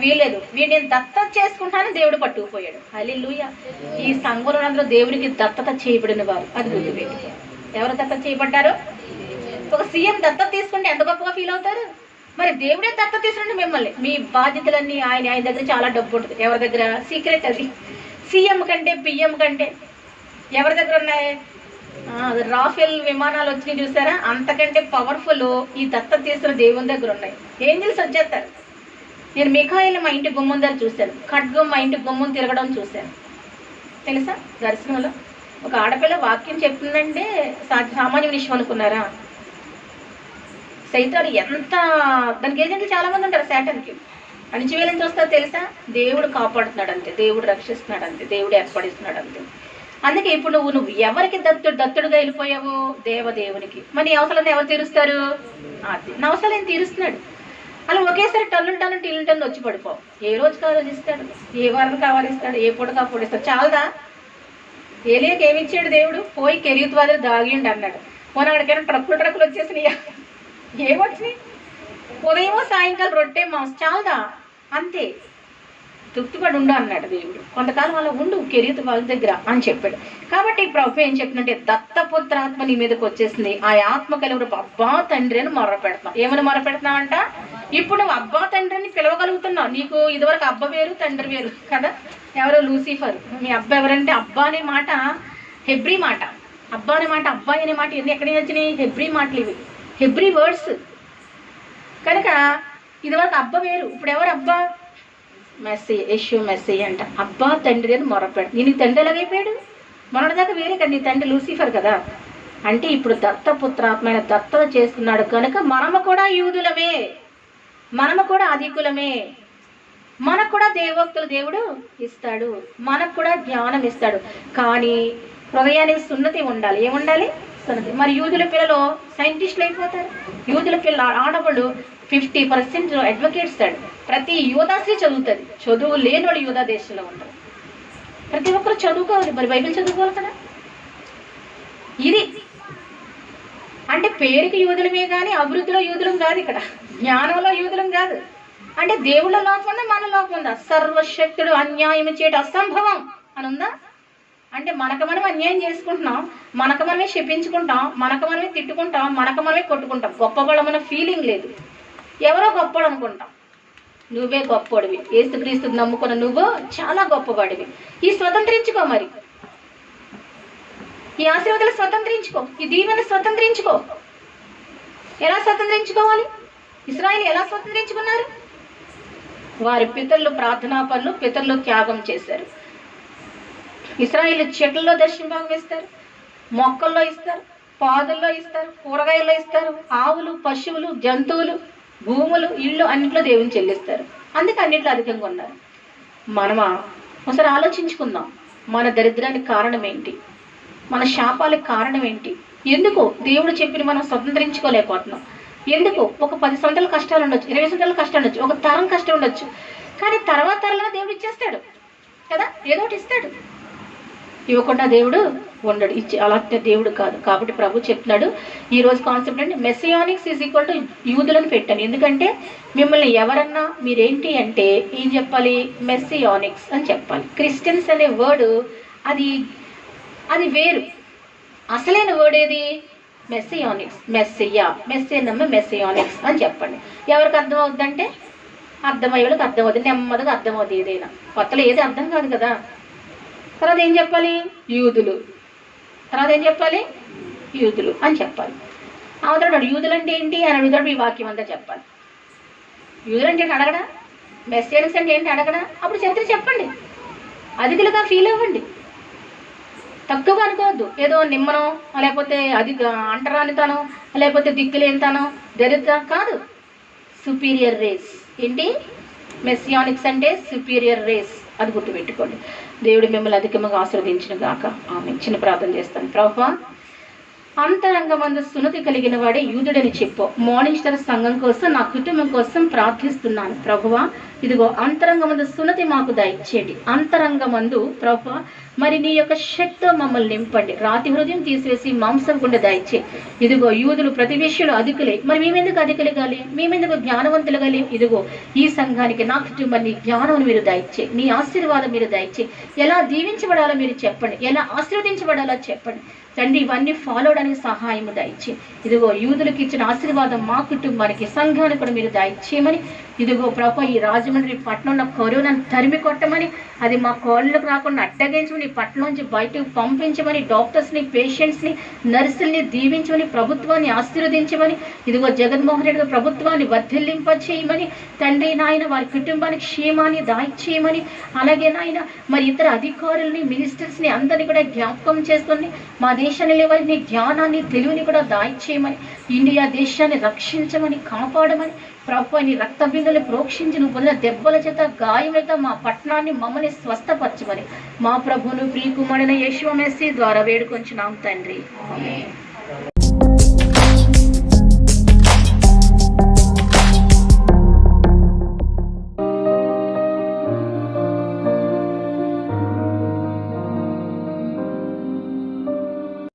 [SPEAKER 1] వీలేదు, వీడు నేను దత్తత చేసుకుంటాను దేవుడు పట్టుకుపోయాడు. హల్లెలూయా. ఈ సంఘంలో దేవుడికి దత్తత చేయబడిన వారు, అది గుర్తుపెట్టి. ఎవరు దత్తత చేయబడ్డారు? ఒక సీఎం దత్తత తీసుకుంటే ఎంత గొప్పగా ఫీల్ అవుతారు. మరి దేవుడే దత్తత తీసుకుంటే మిమ్మల్ని, మీ బాధ్యతలన్నీ ఆయన దగ్గర చాలా డబ్బు ఉంటుంది. ఎవరి దగ్గర? సీక్రెట్ అది. సీఎం కంటే పిఎం కంటే ఎవరి దగ్గర ఉన్నాయి? రాఫెల్ విమానాలు వచ్చినాయి చూసారా? అంతకంటే పవర్ఫుల్ ఈ దత్తత తీసుకున్న దేవుని దగ్గర ఉన్నాయి. ఏంజిల్స్ వచ్చేస్తారు. నేను మిఖాయిల్ మా ఇంటి గుమ్మం దగ్గర చూశాను, ఖడ్గం మా ఇంటి గుమ్మం తిరగడం చూశాను. తెలుసా? దర్శనంలో ఒక ఆడపిల్ల వాక్యం చెప్తుందంటే సామాన్య విషయం అనుకున్నారా? సైతాను ఎంత, దానికి ఏజెంట్లు చాలా మంది ఉంటారు. శాటన్కి అణిచివేలని చూస్తారు తెలుసా? దేవుడు కాపాడుతున్నాడు అంతే, దేవుడు రక్షిస్తున్నాడు అంతే, దేవుడు ఏర్పడిస్తున్నాడు అంతే. అందుకే ఇప్పుడు నువ్వు ఎవరికి దత్తుడుగా వెళ్ళిపోయావు? దేవదేవునికి. మరి నీ అవసరాలను ఎవరు తీరుస్తారు? అది నా అవసరాలు ఏం తీరుస్తున్నాడు. అలా ఒకేసారి టన్నులు వచ్చి పడిపోవు. ఏ రోజు కావాలి ఇస్తాడు, ఏ వారం కావాలి ఇస్తాడు, ఏ పూట కాపుడు ఇస్తాడు. చాలదా? ఏలియాకి ఏమి ఇచ్చాడు దేవుడు? పోయి కెరీతు వారి దాగిండి అన్నాడు. మొన్న అక్కడికైనా ట్రక్కులు వచ్చేసినాయా? ఏమొచ్చినాయి? ఉదయం సాయంకాలం రొట్టె మాంసం చాలదా? అంతే, తృప్తిపడి ఉండు అన్నాడు దేవుడు. కొంతకాలం అలా ఉండు కెరీర్ వాళ్ళ దగ్గర అని చెప్పాడు. కాబట్టి ప్రభు ఏం చెప్తుందంటే, దత్తపుత్రాత్మ నీ మీదకి వచ్చేసింది. ఆ ఆత్మ కలిగిన అబ్బా తండ్రి అని మొర పెడతాం. ఏమని మొర పెడతావంట? ఇప్పుడు నువ్వు అబ్బా తండ్రి అని పిలవగలుగుతున్నావు. నీకు ఇదివరకు అబ్బ వేరు తండ్రి వేరు కదా. ఎవరో లూసిఫర్, మీ అబ్బ ఎవరంటే అబ్బా అనే మాట హెబ్రీ మాట. అబ్బా అనే మాట, అబ్బాయి అనే మాట ఎన్ని ఎక్కడి వచ్చినాయి? హెబ్రీ మాటలు ఇవి, హెబ్రీ వర్డ్స్. కనుక ఇదివరకు అబ్బ వేరు, ఇప్పుడు ఎవరు అబ్బా? మెస్సీ, యేసు మెస్సీ అంట. అబ్బా తండ్రి అని మొరపెడు. నీ తండ్రి ఎలాగైపోయాడు? మొన్నటిదాకా వేరే కదా, నీ తండ్రి లూసిఫర్ కదా. అంటే ఇప్పుడు దత్తపుత్రాత్మైన దత్తత చేస్తున్నాడు కనుక మనము కూడా యూదులమే, మనము కూడా అధికులమే. మనకు కూడా దేవోక్తులు దేవుడు ఇస్తాడు, మనకు కూడా జ్ఞానం ఇస్తాడు. కానీ హృదయానికి సున్నతి ఉండాలి. ఏముండాలి? సున్నతి. మరి యూదుల పిల్లలు సైంటిస్టులు అయిపోతారు. యూదుల పిల్ల ఆడవాళ్ళు 50% అడ్వకేట్స్ తాడు. ప్రతి యూదాశ్రీ చదువుతుంది. చదువు లేని వాళ్ళు యూదా దేశంలో ఉంటారు. ప్రతి ఒక్కరు చదువుకోవాలి, మరి బైబిల్ చదువుకోవాలి కదా. ఇది అంటే పేరుకి యూదులమే కానీ అభివృద్ధిలో యూదులం కాదు, ఇక్కడ జ్ఞానంలో యూదులం కాదు. అంటే దేవుళ్ళ లోపం ఉందా, మన లోపం ఉందా? సర్వశక్తుడు అన్యాయం చేయడం అసంభవం అని ఉందా? అంటే మనకు మనం అన్యాయం చేసుకుంటున్నాం, మనకు మనమే శపించుకుంటాం, మనకు మనమే తిట్టుకుంటాం, మనకు మనమే కొట్టుకుంటాం. గొప్పవాళ్ళమన్న ఫీలింగ్ లేదు. ఎవరో గొప్పవాడు అనుకుంటాం. నువ్వే గొప్పవాడివి, యేసుక్రీస్తు నమ్ముకున్న నువ్వు చాలా గొప్పవాడివి. ఈ స్వతంత్రించుకో, మరి ఈ ఆశీర్వాదాలు స్వతంత్రించుకో, ఈ దీవెన స్వతంత్రించుకో. ఎలా స్వతంత్రించుకోవాలి? ఇశ్రాయేలు ఎలా స్వతంత్రించుకున్నారు? వారి పితరులు ప్రార్థనా పనులు, పితరులు త్యాగం చేశారు. ఇశ్రాయేలు చెట్లలో దర్శనభాగం ఇస్తారు, మొక్కల్లో ఇస్తారు, పాదుల్లో ఇస్తారు, కూరగాయల్లో ఇస్తారు, ఆవులు, పశువులు, జంతువులు, భూములు, ఇళ్ళు అన్నింటిలో దేవుని చెల్లిస్తారు. అందుకే అన్నింటిలో అధికంగా ఉన్నారు. మనమా ఒకసారి ఆలోచించుకుందాం. మన దరిద్రానికి కారణం ఏంటి? మన శాపాలకు కారణం ఏంటి? ఎందుకు దేవుడు చెప్పిన మనం స్వతంత్రించుకోలేకపోతున్నాం? ఎందుకు? ఒక 10 సంవత్సరాల కష్టాలు ఉండొచ్చు, 20 సంవత్సరాల కష్టాలు ఉండొచ్చు, ఒక తరం కష్టం ఉండొచ్చు. కానీ తర్వాత తరంలో దేవుడు ఇచ్చేస్తాడు కదా, ఏదో ఒకటి ఇస్తాడు. ఇవ్వకుండా దేవుడు ఉండడు, ఇచ్చి అలాంటి దేవుడు కాదు. కాబట్టి ప్రభు చెప్తున్నాడు ఈరోజు కాన్సెప్ట్ అంటే మెస్సియానిక్స్ ఈజ్ ఈక్వల్ టు యూదులను పెట్టాను. ఎందుకంటే మిమ్మల్ని ఎవరన్నా మీరేంటి అంటే ఏం చెప్పాలి? మెస్సియానిక్స్ అని చెప్పాలి. క్రిస్టియన్స్ అనే వర్డ్ అది వేరు. అసలైన వర్డ్ ఏది? మెస్సియానిక్స్. మెస్సియా, మెస్సియనమ్మ, మెస్సియానిక్స్ అని చెప్పండి. ఎవరికి అర్థం అవుతుందంటే అర్థమయ్యే వాళ్ళకి అర్థం అవుతుంది, నెమ్మదిగా అర్థం అవుతుంది. ఏదైనా కొత్తలో ఏది అర్థం కాదు కదా. తర్వాత ఏం చెప్పాలి? యూదులు. తర్వాత ఏం చెప్పాలి? యూదులు అని చెప్పాలి. అవతరాడు యూదులు అంటే ఏంటి అని అడుగుతాడు. ఈ వాక్యం అంతా చెప్పాలి. యూదులు అంటే ఏంటి అడగడా? మెస్సియానిక్స్ అంటే ఏంటి అడగడా? అప్పుడు చరిత్ర చెప్పండి, అధికులుగా ఫీల్ అవ్వండి, తక్కువగా అనుకోవద్దు. ఏదో నిమ్మనం, లేకపోతే అది అంటరానితనం, లేకపోతే దిక్కులేనితనం, దరిద్రం కాదు. Superior race. ఏంటి? మెస్సియానిక్స్ అంటే సుపీరియర్ రేస్. అది గుర్తుపెట్టుకోండి. దేవుడు మిమ్మల్ని అధికంగా ఆశీర్వదించిన గాక. ఆమె చిన్న ప్రార్థన చేస్తాను. ప్రభువా, అంతరంగమందు సున్నతి కలిగిన వాడే యూదుడని చెప్పు. మార్నింగ్ స్టార్ సంఘం కోసం, నా కుటుంబం కోసం ప్రార్థిస్తున్నాను. ప్రభువా, ఇదిగో అంతరంగమందు సున్నతి మాకు దయచేయండి. అంతరంగమందు ప్రభువా మరి నీ యొక్క శక్తితో మమ్మల్ని నింపండి. రాతి హృదయం తీసివేసి మాంసం గుండె దయచే. ఇదిగో యూదులు ప్రతి విషయంలో అధికులే, మరి మేమెందుకు అధికులుగాలి? మేమెందుకు జ్ఞానవంతులుగాలి? ఇదిగో ఈ సంఘానికి, నా కుటుంబాన్ని జ్ఞానం మీరు దయచే, నీ ఆశీర్వాదం మీరు దయచే. ఎలా దీవించబడాలో మీరు చెప్పండి, ఎలా ఆశీర్వదించబడాలో చెప్పండి తండ్రి. ఇవన్నీ ఫాలో అవడానికి సహాయం దయచే. ఇదిగో యూదులకు ఇచ్చిన ఆశీర్వాదం మా కుటుంబానికి, సంఘానికి కూడా మీరు దయచేయమని. ఇదిగో ప్రభు ఈ రాజమండ్రి పట్టణంలో కరోనాను తరిమి కొట్టమని, అది మా కోళ్ళకు రాకుండా అడ్డగించమని, పట్టణంలోంచి బయటకు పంపించమని, డాక్టర్స్ని, పేషెంట్స్ని, నర్సుల్ని దీవించమని, ప్రభుత్వాన్ని ఆశీర్వదించమని. ఇదిగో జగన్మోహన్ రెడ్డి ప్రభుత్వాన్ని వర్ధిల్లింప చేయమని తండ్రి నాయన, వారి కుటుంబానికి క్షేమాన్ని దాయిచేయమని. అలాగే నాయన మరి ఇతర అధికారుల్ని, మినిస్టర్స్ని అందరినీ కూడా జ్ఞాపకం చేసుకొని మా దేశాన్ని వారిని జ్ఞానాన్ని, తెలివిని కూడా దాయిచేయమని, ఇండియా దేశాన్ని రక్షించమని, కాపాడమని. ప్రభు నీ రక్త బిందులు ప్రోక్షించి నువ్వు పొందిన దెబ్బల చేత, గాయములతో మా పట్టణాన్ని, మమ్మల్ని స్వస్థపరచమని మా ప్రభువును ప్రియకుమారుడైన యేసు మెస్సీ ద్వారా వేడుకొంచున్నాం తండ్రి. ఆమేన్.